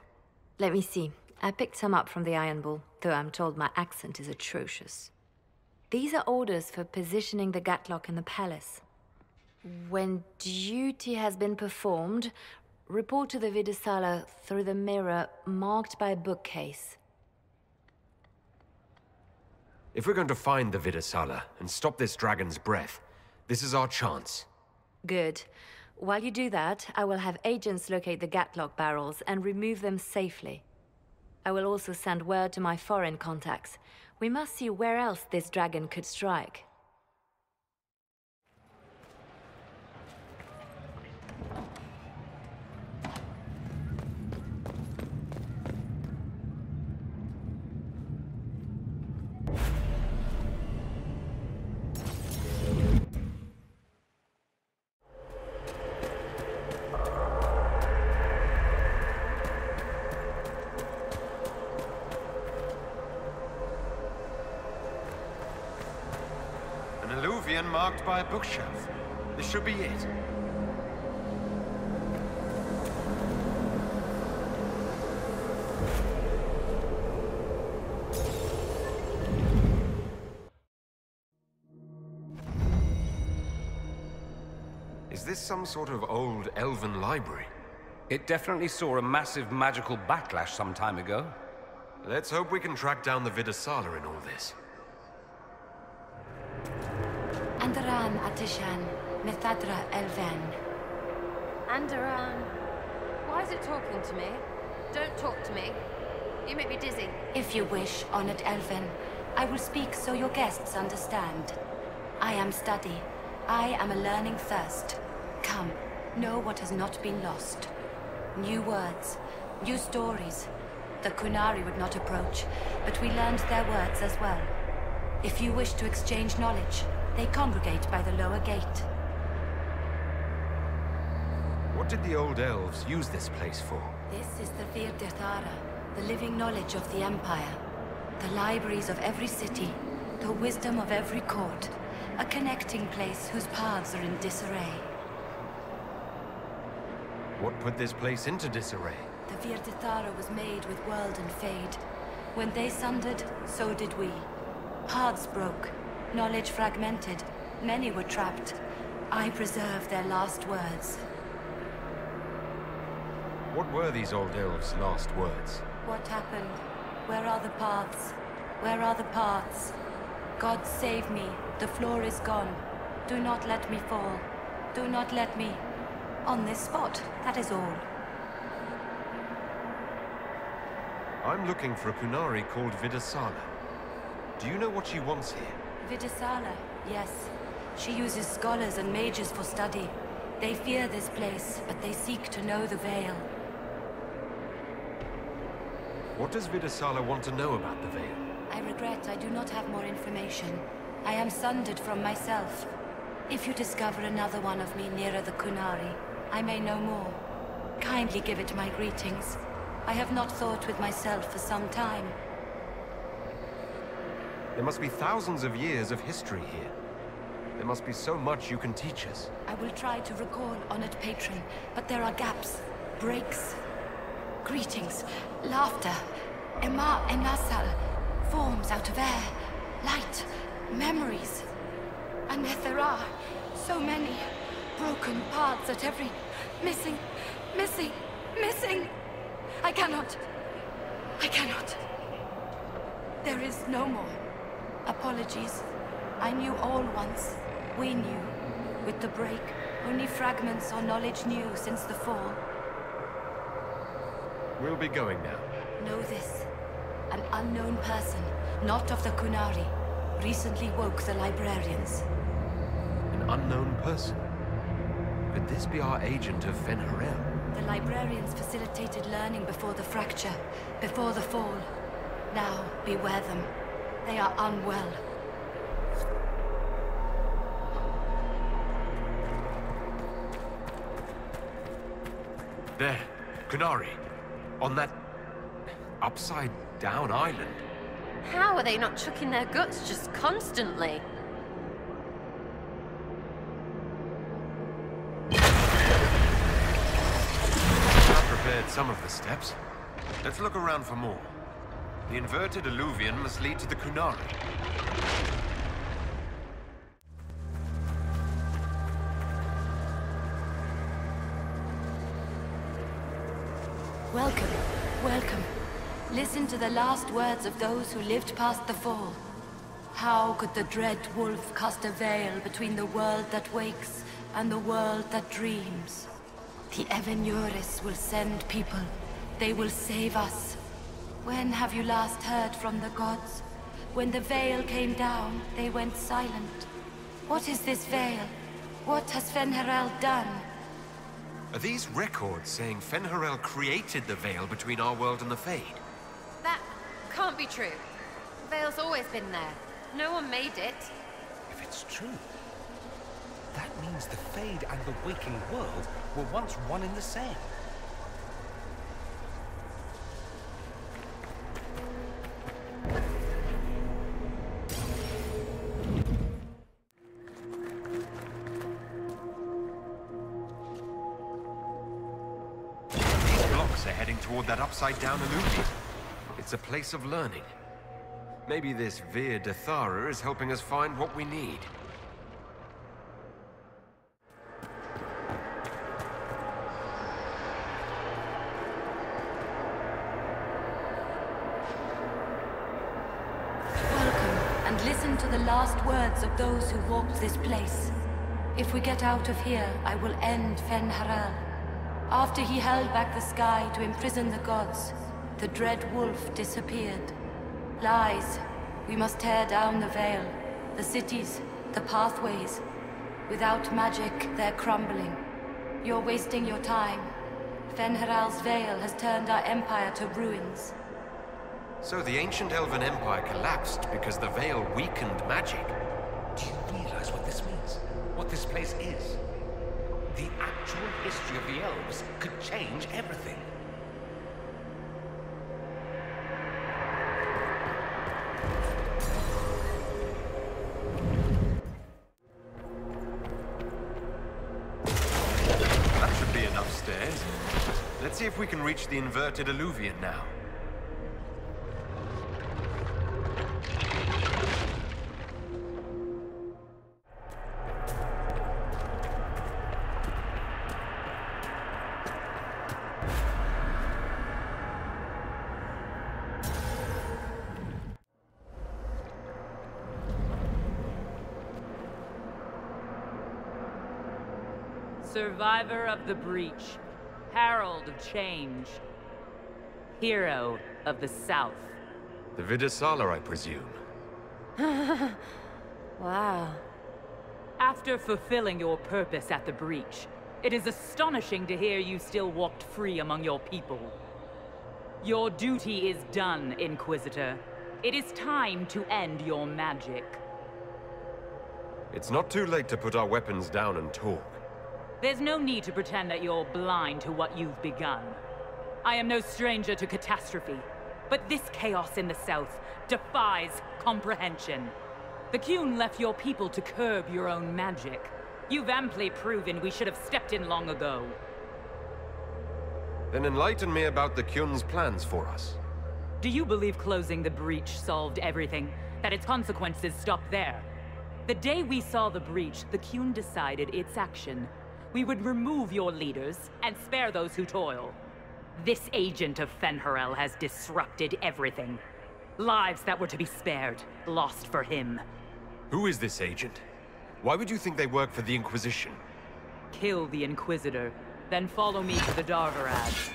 Let me see. I picked some up from the Iron Bull, though I'm told my accent is atrocious. These are orders for positioning the gatlock in the palace. When duty has been performed, report to the Vidasala through the mirror marked by a bookcase. If we're going to find the Vidasala and stop this dragon's breath, this is our chance. Good. While you do that, I will have agents locate the gatlock barrels and remove them safely. I will also send word to my foreign contacts. We must see where else this dragon could strike. Marked by a bookshelf. This should be it. Is this some sort of old elven library? It definitely saw a massive magical backlash some time ago. Let's hope we can track down the Vidasala in all this. Andaran Atishan, Methadra Elven. Andaran. Why is it talking to me? Don't talk to me. You make me dizzy. If you wish, honored Elven, I will speak so your guests understand. I am study. I am a learning thirst. Come, know what has not been lost. New words, new stories. The Qunari would not approach, but we learned their words as well. If you wish to exchange knowledge, they congregate by the lower gate. What did the old elves use this place for? This is the Vir Dirthara, the living knowledge of the Empire. The libraries of every city, the wisdom of every court. A connecting place whose paths are in disarray. What put this place into disarray? The Vir Dirthara was made with world and fade. When they sundered, so did we. Paths broke. Knowledge fragmented. Many were trapped. I preserve their last words. What were these old elves' last words? What happened? Where are the paths? Where are the paths? God save me. The floor is gone. Do not let me fall. Do not let me... on this spot, that is all. I'm looking for a Qunari called Vidasala. Do you know what she wants here? Vidasala, yes. She uses scholars and mages for study. They fear this place, but they seek to know the Veil. What does Vidasala want to know about the Veil? I regret I do not have more information. I am sundered from myself. If you discover another one of me nearer the Qunari, I may know more. Kindly give it my greetings. I have not thought with myself for some time. There must be thousands of years of history here. There must be so much you can teach us. I will try to recall, honored patron, but there are gaps, breaks. Greetings, laughter, Ema Enasal, forms out of air, light, memories. And yet there are so many broken paths at every... missing. I cannot. There is no more. Apologies. I knew all once. We knew. With the break, only fragments or knowledge new since the fall. We'll be going now. Know this. An unknown person, not of the Qunari, recently woke the librarians. An unknown person? Could this be our agent of Fen'Harel? The librarians facilitated learning before the fracture, before the fall. Now, beware them. They are unwell. There, Kunari. On that upside-down island. How are they not chucking their guts just constantly? I've prepared some of the steps. Let's look around for more. The inverted alluvion must lead to the Kunari. Welcome, welcome. Listen to the last words of those who lived past the fall. How could the dread wolf cast a veil between the world that wakes and the world that dreams? The Evenuris will send people. They will save us. When have you last heard from the gods? When the veil came down, they went silent. What is this veil? What has Fen'Harel done? Are these records saying Fen'Harel created the veil between our world and the Fade? That can't be true. The veil's always been there. No one made it. If it's true, that means the Fade and the waking world were once one and the same. These blocks are heading toward that upside-down illusion. It's a place of learning. Maybe this Vir Dathara is helping us find what we need. Welcome, and listen to the last words of those who walked this place. If we get out of here, I will end Fen'Harel. After he held back the sky to imprison the gods, the dread wolf disappeared. Lies. We must tear down the veil, the cities, the pathways. Without magic, they're crumbling. You're wasting your time. Fen'Harel's veil has turned our empire to ruins. So the ancient Elven Empire collapsed because the veil weakened magic. Do you realize what this means? What this place is? The actual history of the elves could change everything. That should be enough stairs. Let's see if we can reach the inverted alluvion now. Survivor of the breach, herald of change, hero of the South. The Vidasala, I presume. Wow. After fulfilling your purpose at the breach, it is astonishing to hear you still walked free among your people. Your duty is done, Inquisitor. It is time to end your magic. It's not too late to put our weapons down and talk. There's no need to pretend that you're blind to what you've begun. I am no stranger to catastrophe, but this chaos in the South defies comprehension. The Qun left your people to curb your own magic. You've amply proven we should have stepped in long ago. Then enlighten me about the Qun's plans for us. Do you believe closing the breach solved everything? That its consequences stopped there? The day we saw the breach, the Qun decided its action. We would remove your leaders and spare those who toil. This agent of Fen'Harel has disrupted everything. Lives that were to be spared, lost for him. Who is this agent? Why would you think they work for the Inquisition? Kill the Inquisitor, then follow me to the Darvarad.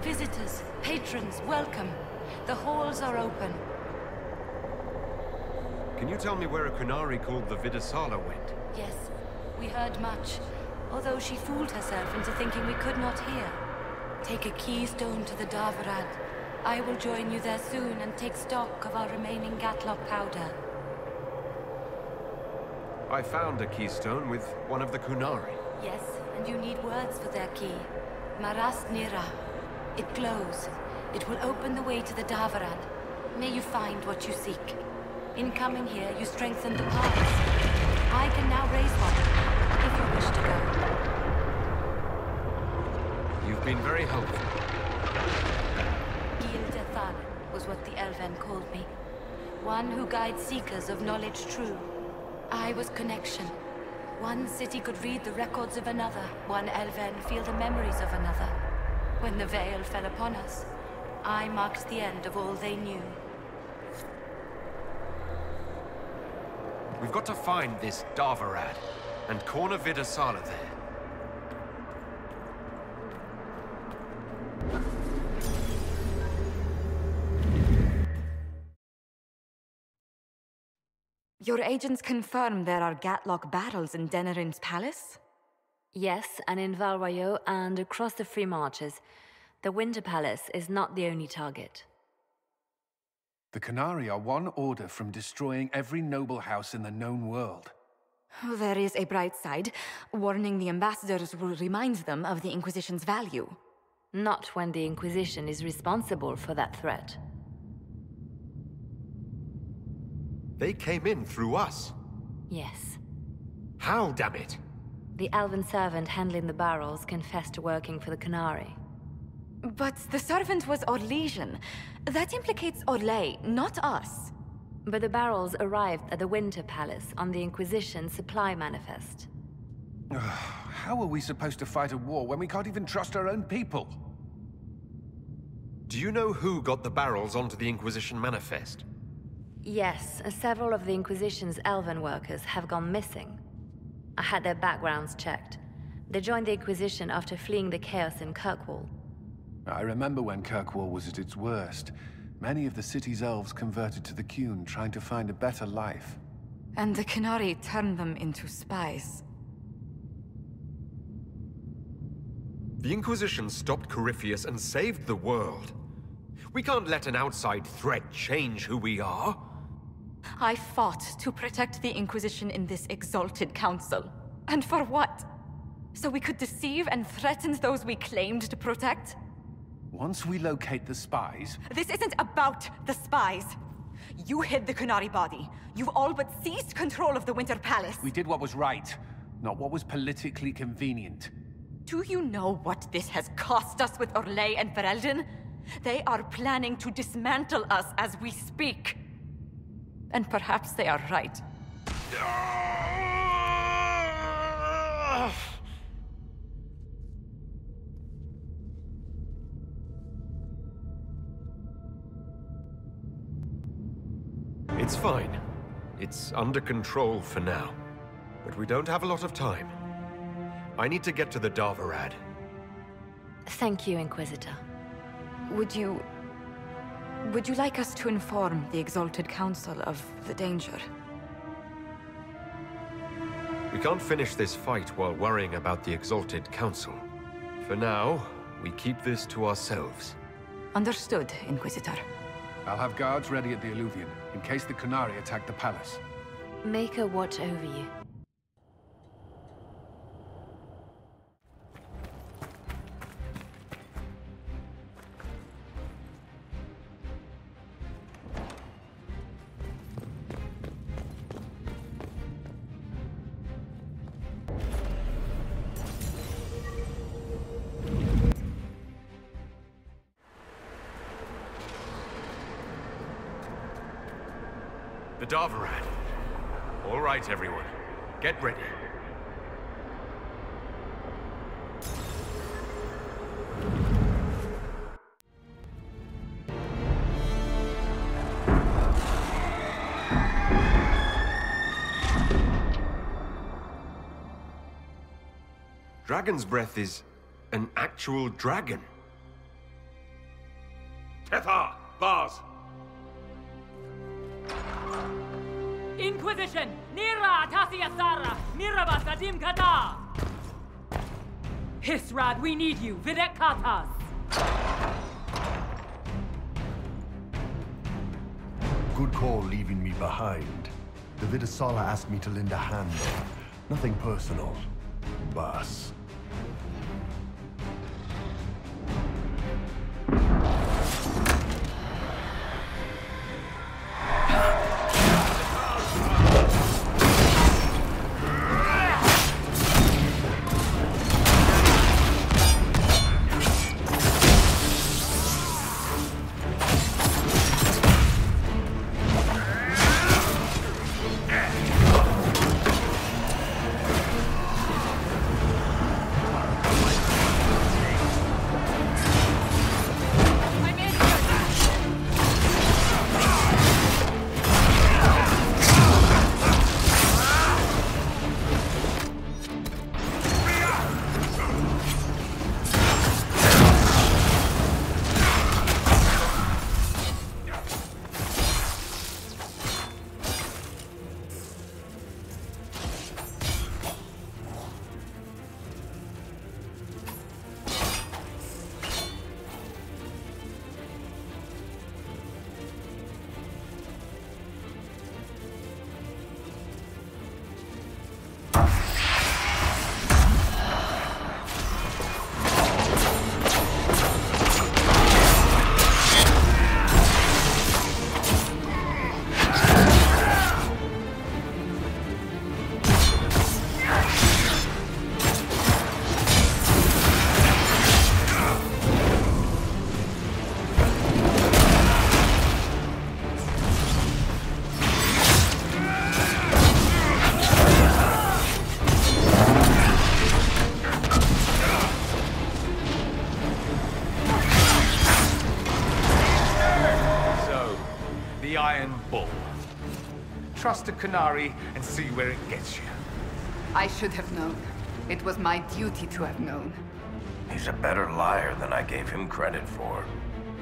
Visitors, patrons, welcome. The halls are open. Can you tell me where a Qunari called the Vidasala went? Yes, we heard much, although she fooled herself into thinking we could not hear. Take a keystone to the Darvarad. I will join you there soon and take stock of our remaining Gatlock powder. I found a keystone with one of the Qunari. Yes, and you need words for their key. Maras Nira. It glows. It will open the way to the Darvarad. May you find what you seek. In coming here, you strengthen the paths. I can now raise one, if you wish to go. You've been very helpful. Gil-Dethal was what the Elven called me. One who guides seekers of knowledge true. I was connection. One city could read the records of another. One Elven feel the memories of another. When the veil fell upon us, I marked the end of all they knew. We've got to find this Darvarad and corner Vidasala there. Your agents confirm there are Gatlock battles in Denerim's palace? Yes, and in Val Royeaux and across the Free Marches. The Winter Palace is not the only target. The Qunari are one order from destroying every noble house in the known world. There is a bright side. Warning the ambassadors will remind them of the Inquisition's value. Not when the Inquisition is responsible for that threat. They came in through us. Yes. How, damn it? The elven servant handling the barrels confessed to working for the Qunari. But the servant was Orlesian. That implicates Orlais, not us. But the barrels arrived at the Winter Palace on the Inquisition supply manifest. How are we supposed to fight a war when we can't even trust our own people? Do you know who got the barrels onto the Inquisition manifest? Yes, several of the Inquisition's elven workers have gone missing. I had their backgrounds checked. They joined the Inquisition after fleeing the chaos in Kirkwall. I remember when Kirkwall was at its worst. Many of the city's elves converted to the Qun, trying to find a better life. And the Qunari turned them into spies. The Inquisition stopped Corypheus and saved the world. We can't let an outside threat change who we are. I fought to protect the Inquisition in this exalted council. And for what? So we could deceive and threaten those we claimed to protect? Once we locate the spies... This isn't about the spies. You hid the Qunari body. You've all but seized control of the Winter Palace. We did what was right, not what was politically convenient. Do you know what this has cost us with Orlais and Ferelden? They are planning to dismantle us as we speak. And perhaps they are right. It's fine. It's under control for now. But we don't have a lot of time. I need to get to the Darvarad. Thank you, Inquisitor. Would you like us to inform the Exalted Council of the danger? We can't finish this fight while worrying about the Exalted Council. For now, we keep this to ourselves. Understood, Inquisitor. I'll have guards ready at the Alluvion, in case the Qunari attack the palace. Make her watch over you. The Darvarad. All right, everyone. Get ready. Dragon's Breath is an actual dragon. Tethar! Bars! Inquisition! Nira Tasiasara! Mirabas Adim Kata! Hisrad, we need you! Videk Katas! Good call leaving me behind. The Vidasala asked me to lend a hand. Nothing personal. Boss. Trust a Canary and see where it gets you. I should have known. It was my duty to have known. He's a better liar than I gave him credit for.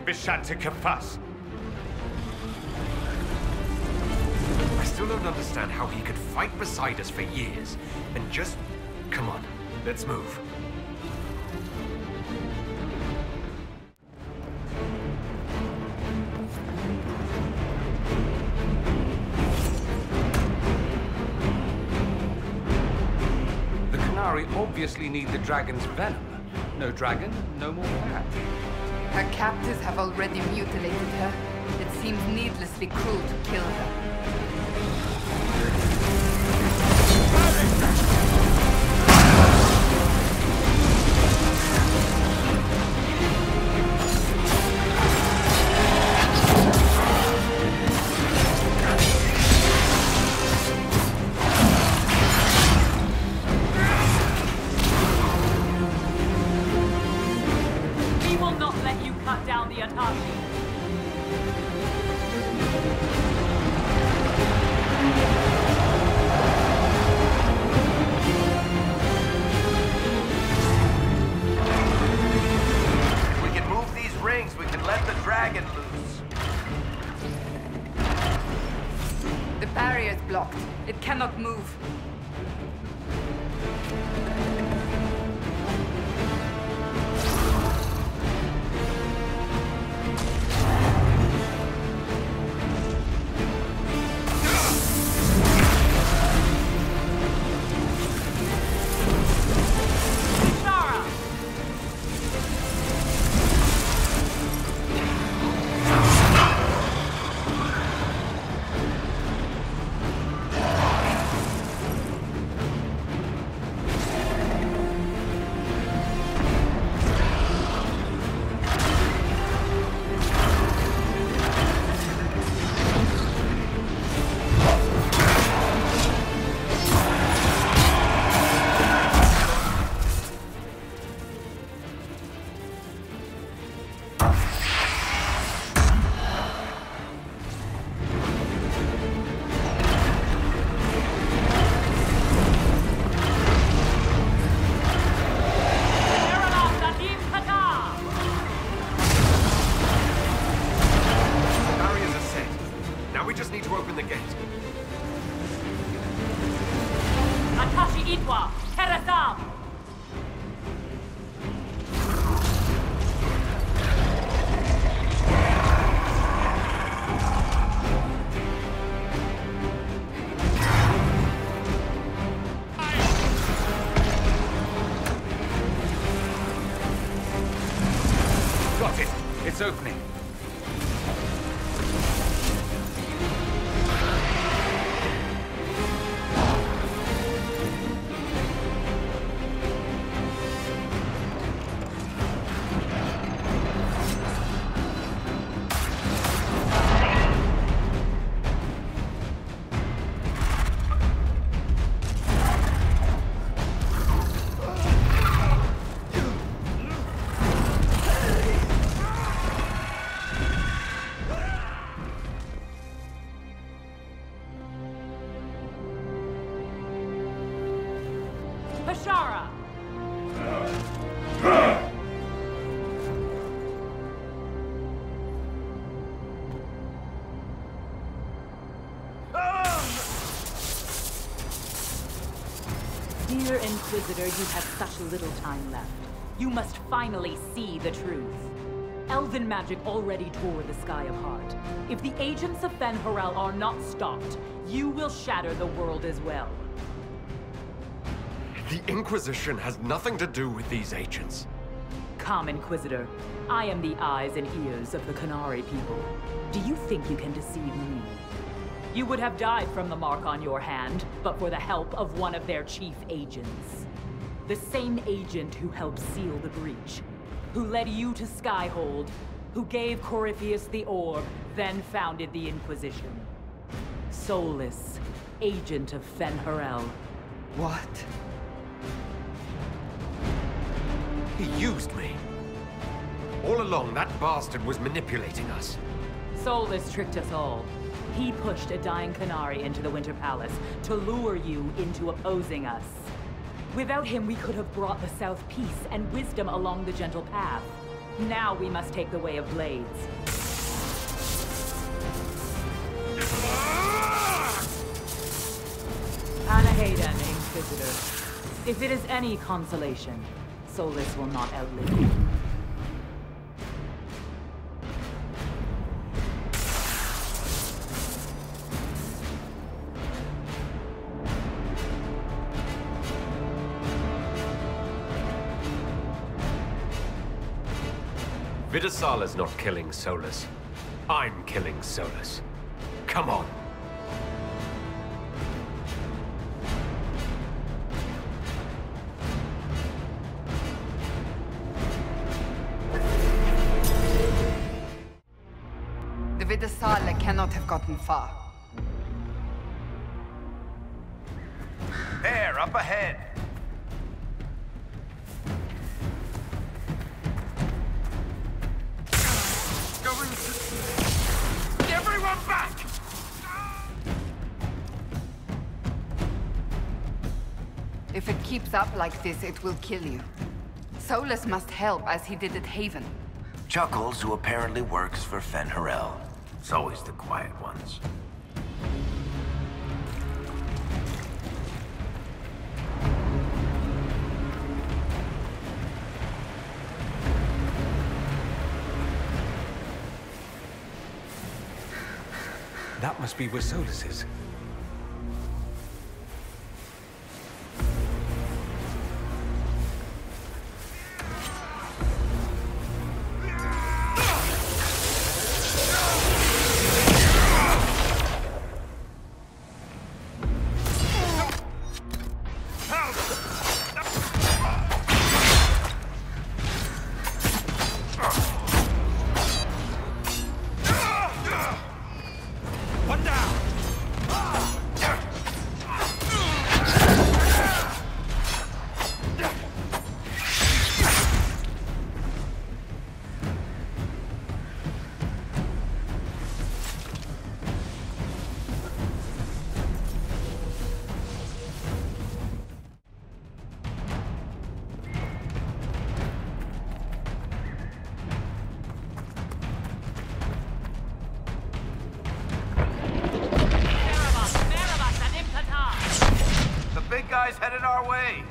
Bishante Kafas. I still don't understand how he could fight beside us for years and just... Come on, let's move. Obviously need the dragon's venom. No dragon, no more cat. Her captors have already mutilated her. It seems needlessly cruel to kill her. gate's opening. Dear Inquisitor, you have such little time left. You must finally see the truth. Elven magic already tore the sky apart. If the agents of Fen'Harel are not stopped, you will shatter the world as well. The Inquisition has nothing to do with these agents. Come, Inquisitor. I am the eyes and ears of the Qunari people. Do you think you can deceive me? You would have died from the mark on your hand, but for the help of one of their chief agents. The same agent who helped seal the breach, who led you to Skyhold, who gave Corypheus the orb, then founded the Inquisition. Soulless, agent of Fen'Harel. What? He used me. All along, that bastard was manipulating us. Soulless tricked us all. He pushed a dying Qunari into the Winter Palace to lure you into opposing us. Without him, we could have brought the South peace and wisdom along the gentle path. Now we must take the way of blades. Anaheda, Inquisitor. If it is any consolation, Soulless will not outlive you. Vidasala's not killing Solus. I'm killing Solus. Come on. The Vidasala cannot have gotten far. There, up ahead. Everyone back! If it keeps up like this, it will kill you. Solus must help, as he did at Haven. Chuckles, who apparently works for Fen'Harel. It's always the quiet ones. That must be where Solus is. Guys headed our way.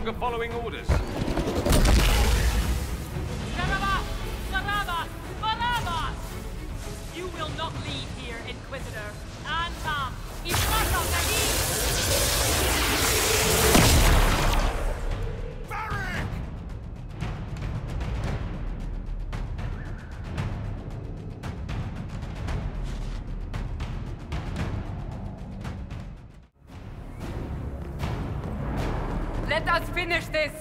longer following orders. You will not leave here, Inquisitor. Let us finish this!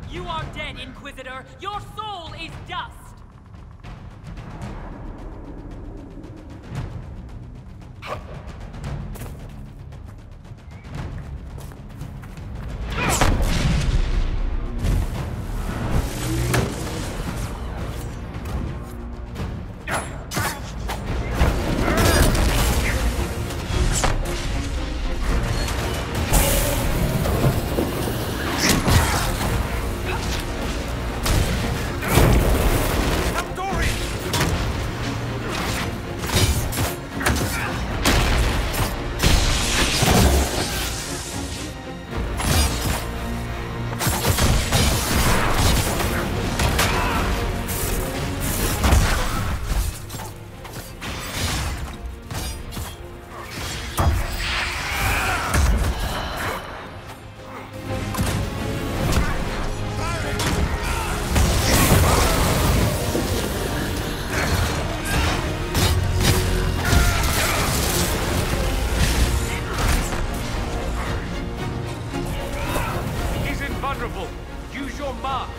You are dead, Inquisitor. Your soul is dust. Use your mark.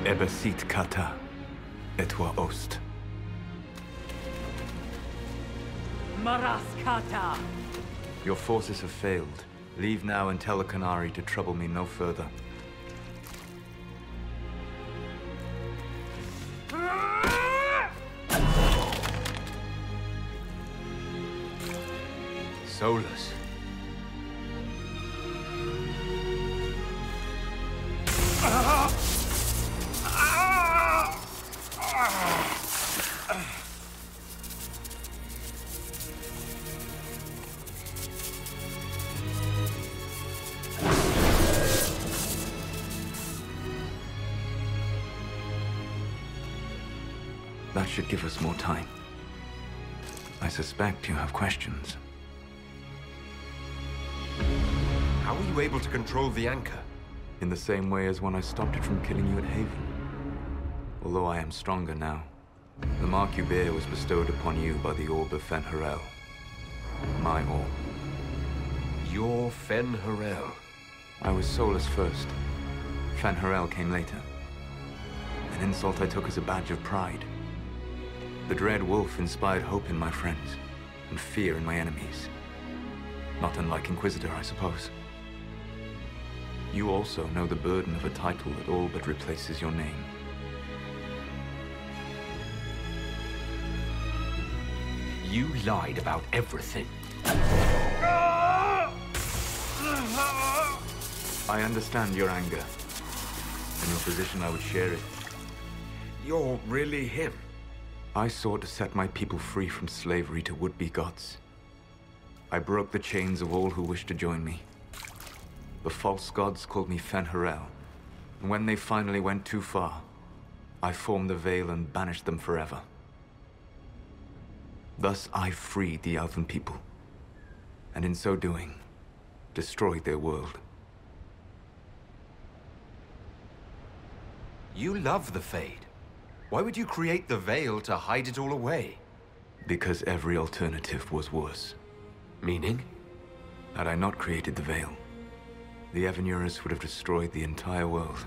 Ebesit kata, etwa ost. Maraskata! Your forces have failed. Leave now and tell the Canary to trouble me no further. Solus. That should give us more time. I suspect you have questions. How were you able to control the anchor? In the same way as when I stopped it from killing you at Haven. Although I am stronger now. The mark you bear was bestowed upon you by the Orb of Fen-Harel. My orb. Your Fen-Harel? I was Solus first. Fen-Harel came later. An insult I took as a badge of pride. The Dread Wolf inspired hope in my friends, and fear in my enemies. Not unlike Inquisitor, I suppose. You also know the burden of a title that all but replaces your name. You lied about everything. I understand your anger. In your position, I would share it. You're really him? I sought to set my people free from slavery to would-be gods. I broke the chains of all who wished to join me. The false gods called me Fen-Harel, and when they finally went too far, I formed the Veil and banished them forever. Thus I freed the Elven people, and in so doing, destroyed their world. You love the Fade. Why would you create the Veil to hide it all away? Because every alternative was worse. Meaning? Had I not created the Veil, the Evanurus would have destroyed the entire world.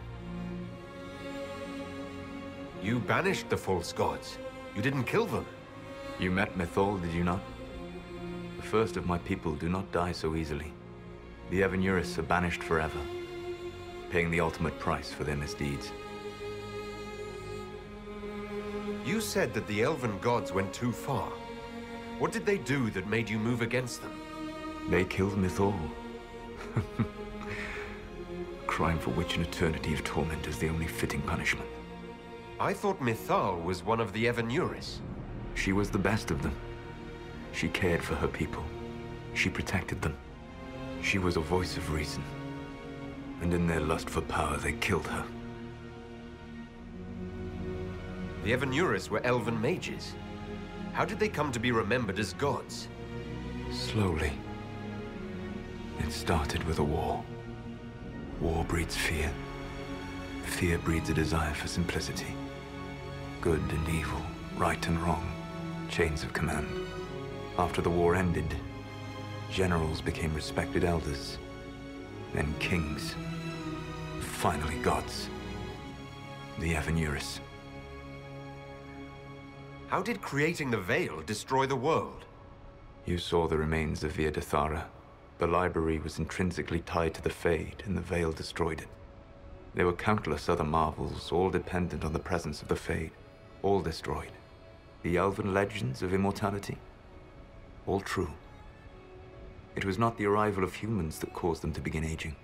You banished the false gods. You didn't kill them. You met Mythal, did you not? The first of my people do not die so easily. The Evanurus are banished forever, paying the ultimate price for their misdeeds. You said that the elven gods went too far. What did they do that made you move against them? They killed Mythal. A crime for which an eternity of torment is the only fitting punishment. I thought Mythal was one of the Evanurus. She was the best of them. She cared for her people. She protected them. She was a voice of reason. And in their lust for power, they killed her. The Evanurus were elven mages. How did they come to be remembered as gods? Slowly. It started with a war. War breeds fear. Fear breeds a desire for simplicity. Good and evil, right and wrong, chains of command. After the war ended, generals became respected elders, then kings, finally gods. The Evanurus. How did creating the Veil destroy the world? You saw the remains of Via Dathara. The library was intrinsically tied to the Fade, and the Veil destroyed it. There were countless other marvels, all dependent on the presence of the Fade, all destroyed. The elven legends of immortality, all true. It was not the arrival of humans that caused them to begin aging.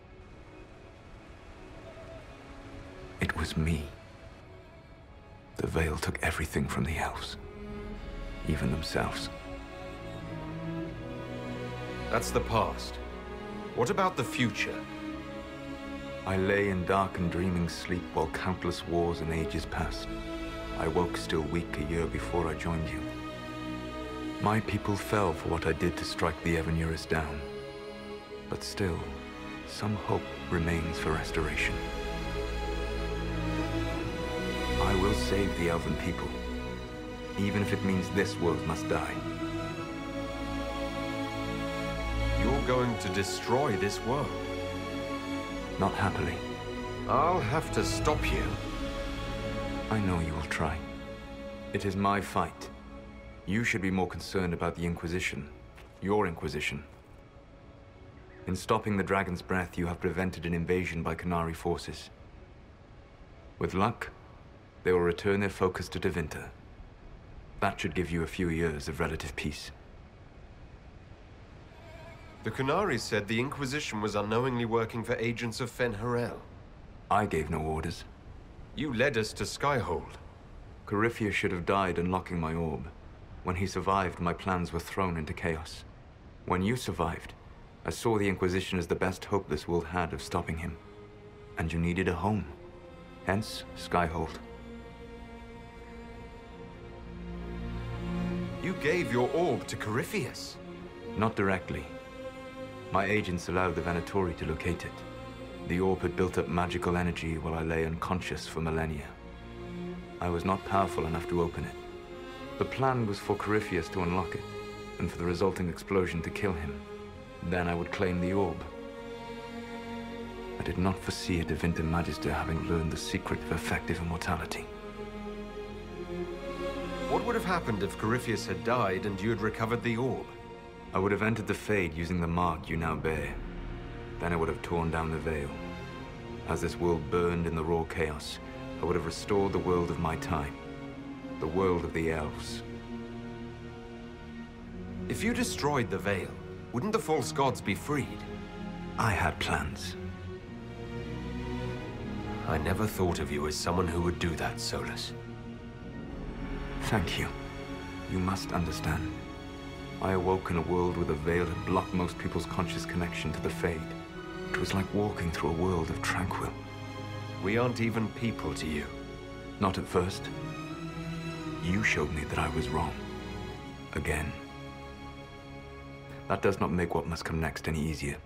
It was me. The Veil took everything from the elves, even themselves. That's the past. What about the future? I lay in dark and dreaming sleep while countless wars and ages passed. I woke still weak a year before I joined you. My people fell for what I did to strike the Evanurus down. But still, some hope remains for restoration. I will save the elven people, even if it means this world must die. You're going to destroy this world? Not happily. I'll have to stop you. I know you will try. It is my fight. You should be more concerned about the Inquisition. Your Inquisition. In stopping the Dragon's Breath, you have prevented an invasion by Qunari forces. With luck, they will return their focus to Tevinter. That should give you a few years of relative peace. The Qunari said the Inquisition was unknowingly working for agents of Fen'Harel. I gave no orders. You led us to Skyhold. Corypheus should have died unlocking my orb. When he survived, my plans were thrown into chaos. When you survived, I saw the Inquisition as the best hope this world had of stopping him. And you needed a home. Hence, Skyhold. You gave your orb to Corypheus? Not directly. My agents allowed the Venatori to locate it. The orb had built up magical energy while I lay unconscious for millennia. I was not powerful enough to open it. The plan was for Corypheus to unlock it, and for the resulting explosion to kill him. Then I would claim the orb. I did not foresee a Tevinter Magister having learned the secret of effective immortality. What would have happened if Corypheus had died and you had recovered the orb? I would have entered the Fade using the mark you now bear. Then I would have torn down the Veil. As this world burned in the raw chaos, I would have restored the world of my time. The world of the elves. If you destroyed the Veil, wouldn't the false gods be freed? I had plans. I never thought of you as someone who would do that, Solus. Thank you. You must understand. I awoke in a world where the Veil had blocked most people's conscious connection to the Fade. It was like walking through a world of tranquil. We aren't even people to you. Not at first. You showed me that I was wrong. Again. That does not make what must come next any easier.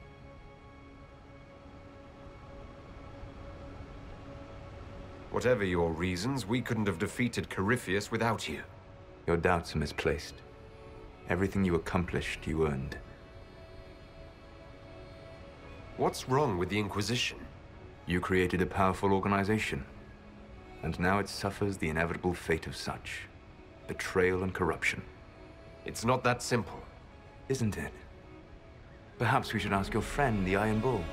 Whatever your reasons, we couldn't have defeated Corypheus without you. Your doubts are misplaced. Everything you accomplished, you earned. What's wrong with the Inquisition? You created a powerful organization, and now it suffers the inevitable fate of such. Betrayal and corruption. It's not that simple. Isn't it? Perhaps we should ask your friend, the Iron Bull.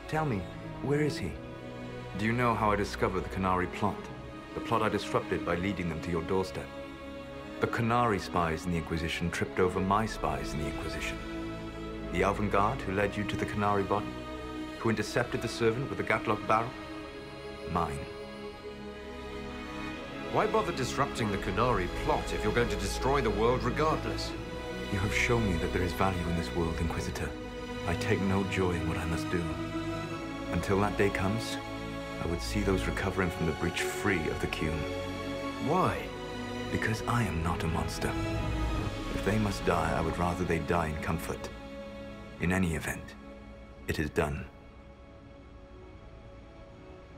Tell me, where is he? Do you know how I discovered the Canary plot? The plot I disrupted by leading them to your doorstep. The Canary spies in the Inquisition tripped over my spies in the Inquisition. The Elven Guard who led you to the Canary body? Who intercepted the servant with the Gatlock barrel? Mine. Why bother disrupting the Canary plot if you're going to destroy the world regardless? You have shown me that there is value in this world, Inquisitor. I take no joy in what I must do. Until that day comes, I would see those recovering from the breach free of the Qun. Why? Because I am not a monster. If they must die, I would rather they die in comfort. In any event, it is done.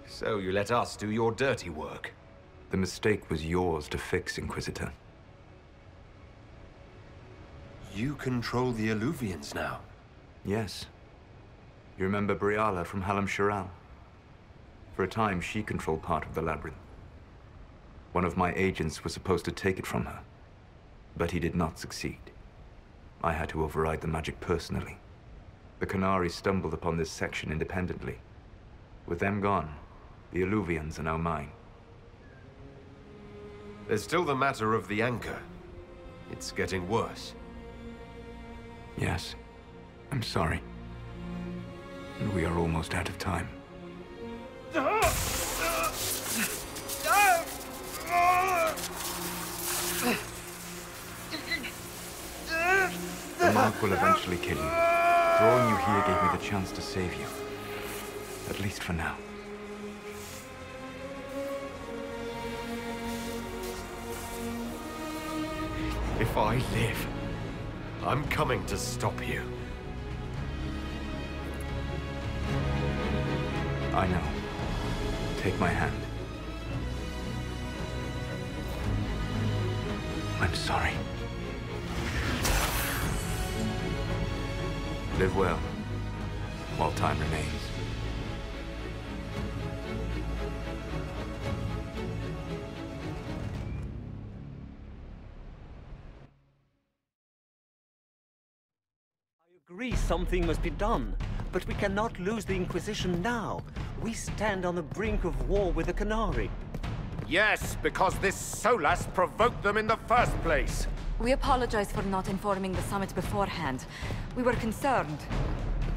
So you let us do your dirty work? The mistake was yours to fix, Inquisitor. You control the Illuvians now? Yes. You remember Briala from Hallam Shiral? For a time, she controlled part of the labyrinth. One of my agents was supposed to take it from her, but he did not succeed. I had to override the magic personally. The Canary stumbled upon this section independently. With them gone, the Illuvians are now mine. There's still the matter of the anchor. It's getting worse. Yes, I'm sorry. And we are almost out of time. The mark will eventually kill you. Throwing you here gave me the chance to save you. At least for now. If I live, I'm coming to stop you. I know. Take my hand. I'm sorry. Live well, while time remains. I agree something must be done, but we cannot lose the Inquisition now. We stand on the brink of war with the Canary. Yes, because this Solas provoked them in the first place. We apologize for not informing the summit beforehand. We were concerned.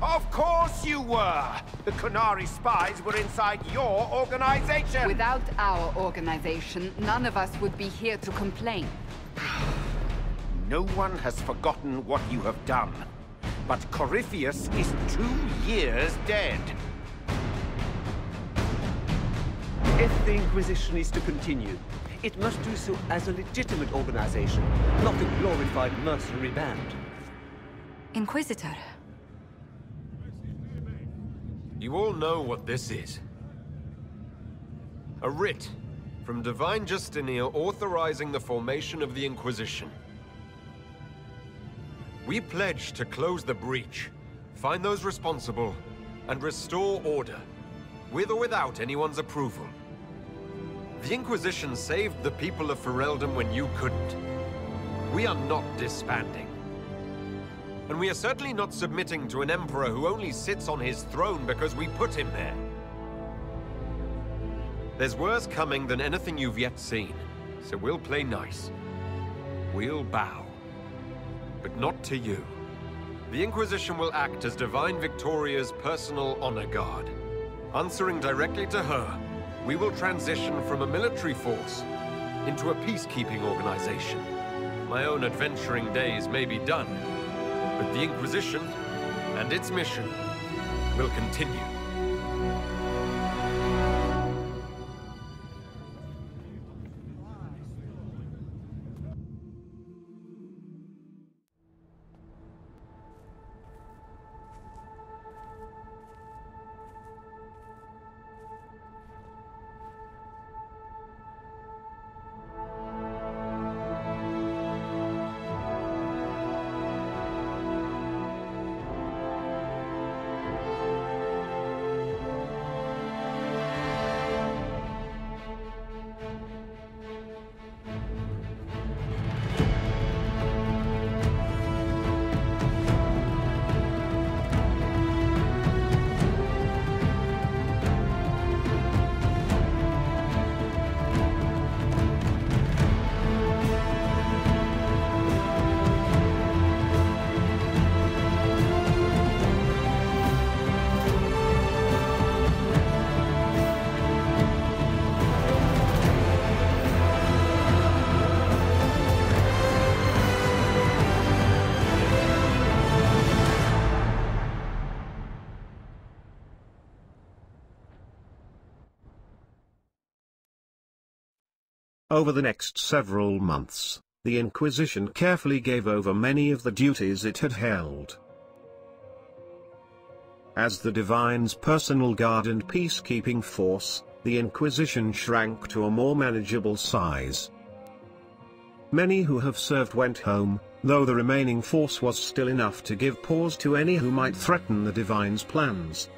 Of course you were! The Canary spies were inside your organization! Without our organization, none of us would be here to complain. No one has forgotten what you have done. But Corypheus is 2 years dead. If the Inquisition is to continue, it must do so as a legitimate organization, not a glorified mercenary band. Inquisitor. You all know what this is. A writ from Divine Justinia authorizing the formation of the Inquisition. We pledge to close the breach, find those responsible, and restore order, with or without anyone's approval. The Inquisition saved the people of Ferelden when you couldn't. We are not disbanding. And we are certainly not submitting to an emperor who only sits on his throne because we put him there. There's worse coming than anything you've yet seen, so we'll play nice. We'll bow. But not to you. The Inquisition will act as Divine Victoria's personal honor guard. Answering directly to her, we will transition from a military force into a peacekeeping organization. My own adventuring days may be done, but the Inquisition and its mission will continue. Over the next several months, the Inquisition carefully gave over many of the duties it had held. As the Divine's personal guard and peacekeeping force, the Inquisition shrank to a more manageable size. Many who have served went home, though the remaining force was still enough to give pause to any who might threaten the Divine's plans.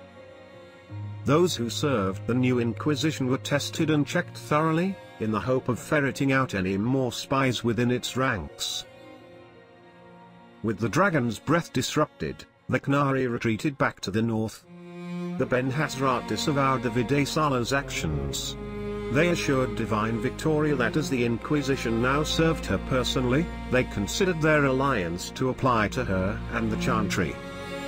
Those who served the new Inquisition were tested and checked thoroughly, in the hope of ferreting out any more spies within its ranks. With the Dragon's Breath disrupted, the Qunari retreated back to the north. The Ben Hasrat disavowed the Videsala's actions. They assured Divine Victoria that as the Inquisition now served her personally, they considered their alliance to apply to her and the Chantry.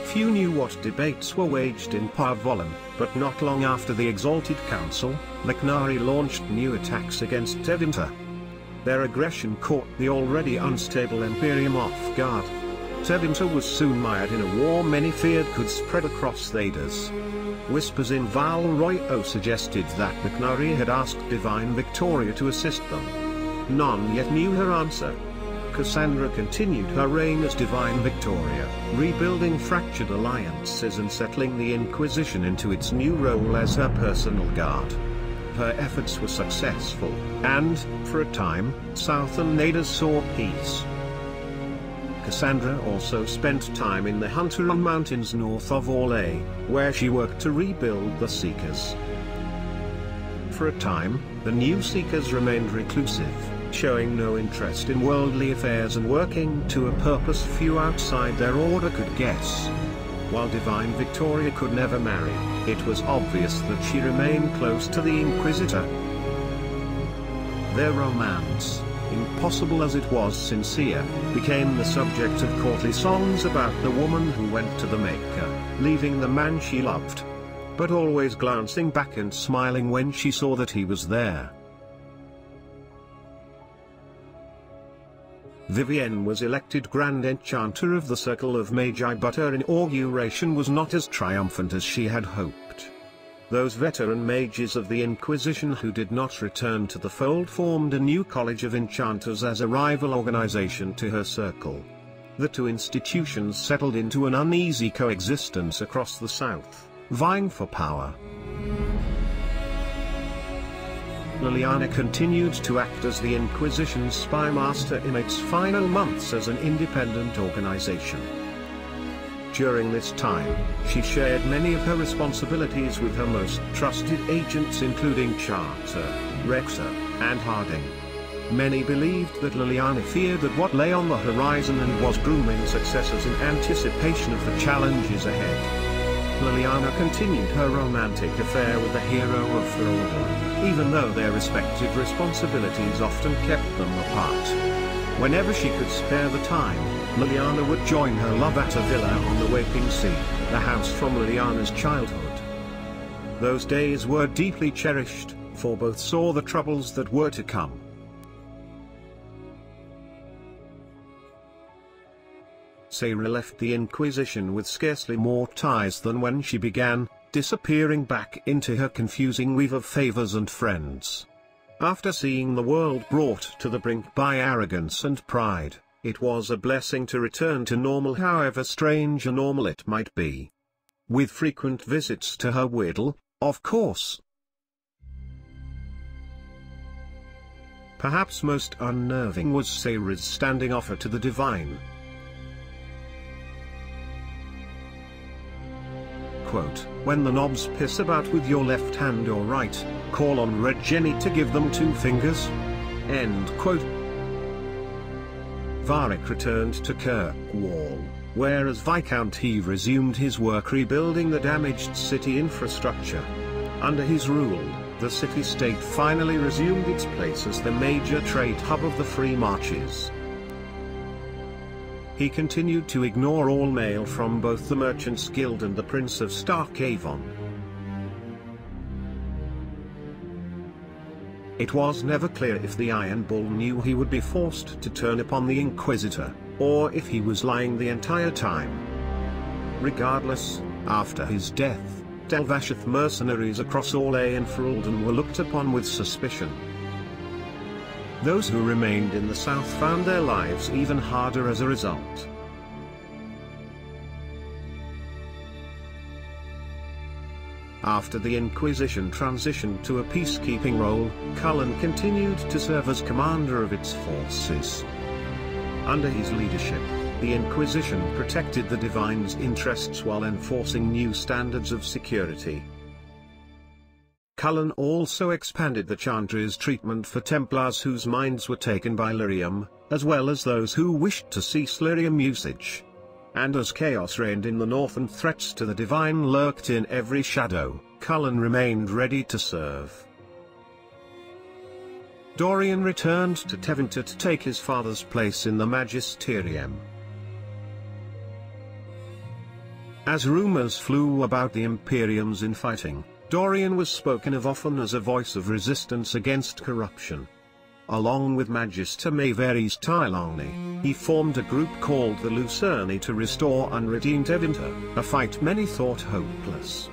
Few knew what debates were waged in Parvolan, but not long after the Exalted Council, the Qunari launched new attacks against Tevinter. Their aggression caught the already unstable Imperium off guard. Tevinter was soon mired in a war many feared could spread across Thedas. Whispers in Val Royo suggested that the Qunari had asked Divine Victoria to assist them. None yet knew her answer. Cassandra continued her reign as Divine Victoria, rebuilding fractured alliances and settling the Inquisition into its new role as her personal guard. Her efforts were successful, and, for a time, Southern Thedas saw peace. Cassandra also spent time in the Hunteron Mountains north of Orlais, where she worked to rebuild the Seekers. For a time, the new Seekers remained reclusive, showing no interest in worldly affairs and working to a purpose few outside their order could guess. While Divine Victoria could never marry, it was obvious that she remained close to the Inquisitor. Their romance, impossible as it was sincere, became the subject of courtly songs about the woman who went to the Maker, leaving the man she loved, but always glancing back and smiling when she saw that he was there. Vivienne was elected Grand Enchanter of the Circle of Magi, but her inauguration was not as triumphant as she had hoped. Those veteran mages of the Inquisition who did not return to the fold formed a new College of Enchanters as a rival organization to her circle. The two institutions settled into an uneasy coexistence across the south, vying for power. Liliana continued to act as the Inquisition's spy master in its final months as an independent organization. During this time, she shared many of her responsibilities with her most trusted agents including Charter, Rexer, and Harding. Many believed that Liliana feared that what lay on the horizon and was grooming successors in anticipation of the challenges ahead. Liliana continued her romantic affair with the hero of Ferelden, even though their respective responsibilities often kept them apart. Whenever she could spare the time, Liliana would join her love at a villa on the Waking Sea, the house from Liliana's childhood. Those days were deeply cherished, for both saw the troubles that were to come. Sarah left the Inquisition with scarcely more ties than when she began, disappearing back into her confusing weave of favors and friends. After seeing the world brought to the brink by arrogance and pride, it was a blessing to return to normal, however strange a normal it might be. With frequent visits to her Whittle, of course. Perhaps most unnerving was Sarah's standing offer to the Divine. Quote, "When the knobs piss about with your left hand or right, call on Red Jenny to give them 2 fingers." End quote. Varric returned to Kirkwall, where as Viscount he resumed his work rebuilding the damaged city infrastructure. Under his rule, the city-state finally resumed its place as the major trade hub of the Free Marches. He continued to ignore all mail from both the Merchants Guild and the Prince of Starkavon. It was never clear if the Iron Bull knew he would be forced to turn upon the Inquisitor, or if he was lying the entire time. Regardless, after his death, Delvasheth mercenaries across Orlais and Ferelden were looked upon with suspicion. Those who remained in the south found their lives even harder as a result. After the Inquisition transitioned to a peacekeeping role, Cullen continued to serve as commander of its forces. Under his leadership, the Inquisition protected the Divine's interests while enforcing new standards of security. Cullen also expanded the Chantry's treatment for Templars whose minds were taken by lyrium, as well as those who wished to cease lyrium usage. And as chaos reigned in the north and threats to the Divine lurked in every shadow, Cullen remained ready to serve. Dorian returned to Tevinter to take his father's place in the Magisterium. As rumors flew about the Imperium's infighting, Dorian was spoken of often as a voice of resistance against corruption. Along with Magister Maeveres Tylani, he formed a group called the Lucerni to restore unredeemed Tevinter, a fight many thought hopeless.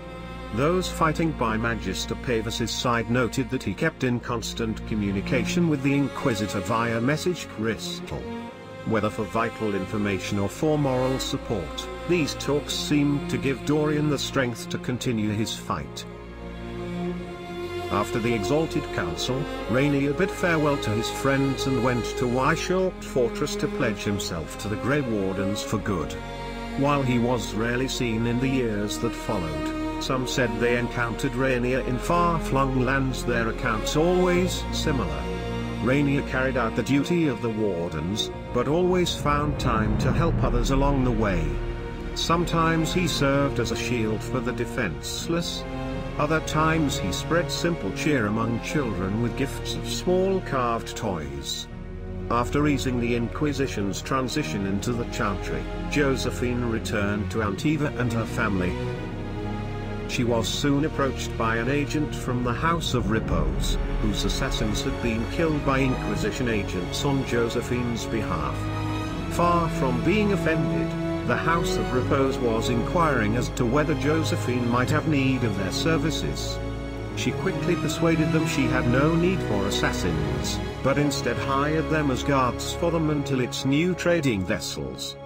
Those fighting by Magister Pavus's side noted that he kept in constant communication with the Inquisitor via message crystal. Whether for vital information or for moral support, these talks seemed to give Dorian the strength to continue his fight. After the Exalted Council, Rainier bid farewell to his friends and went to Weishaupt Fortress to pledge himself to the Grey Wardens for good. While he was rarely seen in the years that followed, some said they encountered Rainier in far-flung lands, their accounts always similar. Rainier carried out the duty of the Wardens, but always found time to help others along the way. Sometimes he served as a shield for the defenseless. Other times he spread simple cheer among children with gifts of small carved toys. After easing the Inquisition's transition into the Chantry, Josephine returned to Antiva and her family. She was soon approached by an agent from the House of Repose, whose assassins had been killed by Inquisition agents on Josephine's behalf. Far from being offended, the House of Repose was inquiring as to whether Josephine might have need of their services. She quickly persuaded them she had no need for assassins, but instead hired them as guards for the Mantilit's new trading vessels.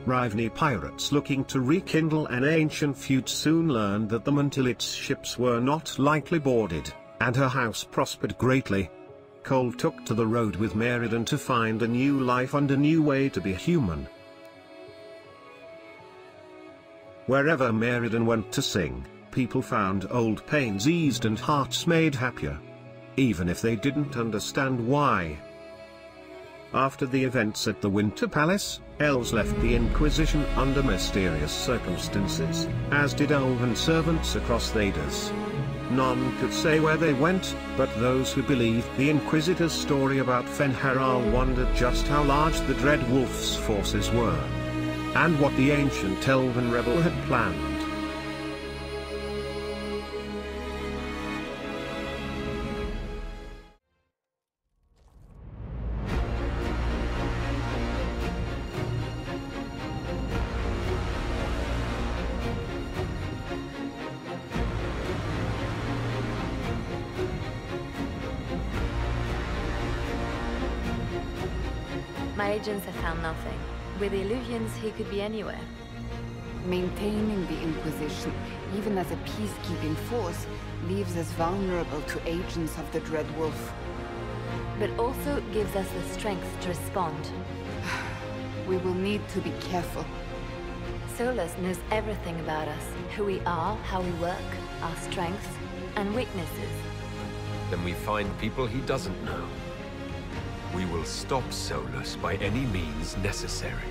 Rivni pirates looking to rekindle an ancient feud soon learned that the Mantilit's ships were not lightly boarded, and her house prospered greatly. Cole took to the road with Meriden to find a new life and a new way to be human. Wherever Meriden went to sing, people found old pains eased and hearts made happier. Even if they didn't understand why. After the events at the Winter Palace, elves left the Inquisition under mysterious circumstances, as did elven servants across Thedas. None could say where they went, but those who believed the Inquisitor's story about Fen'Haral wondered just how large the Dread Wolf's forces were, and what the ancient elven rebel had planned. My agents have found nothing. With the illusions, he could be anywhere. Maintaining the Inquisition, even as a peacekeeping force, leaves us vulnerable to agents of the Dread Wolf. But also gives us the strength to respond. We will need to be careful. Solus knows everything about us. Who we are, how we work, our strengths and weaknesses. Then we find people he doesn't know. We will stop Solus by any means necessary.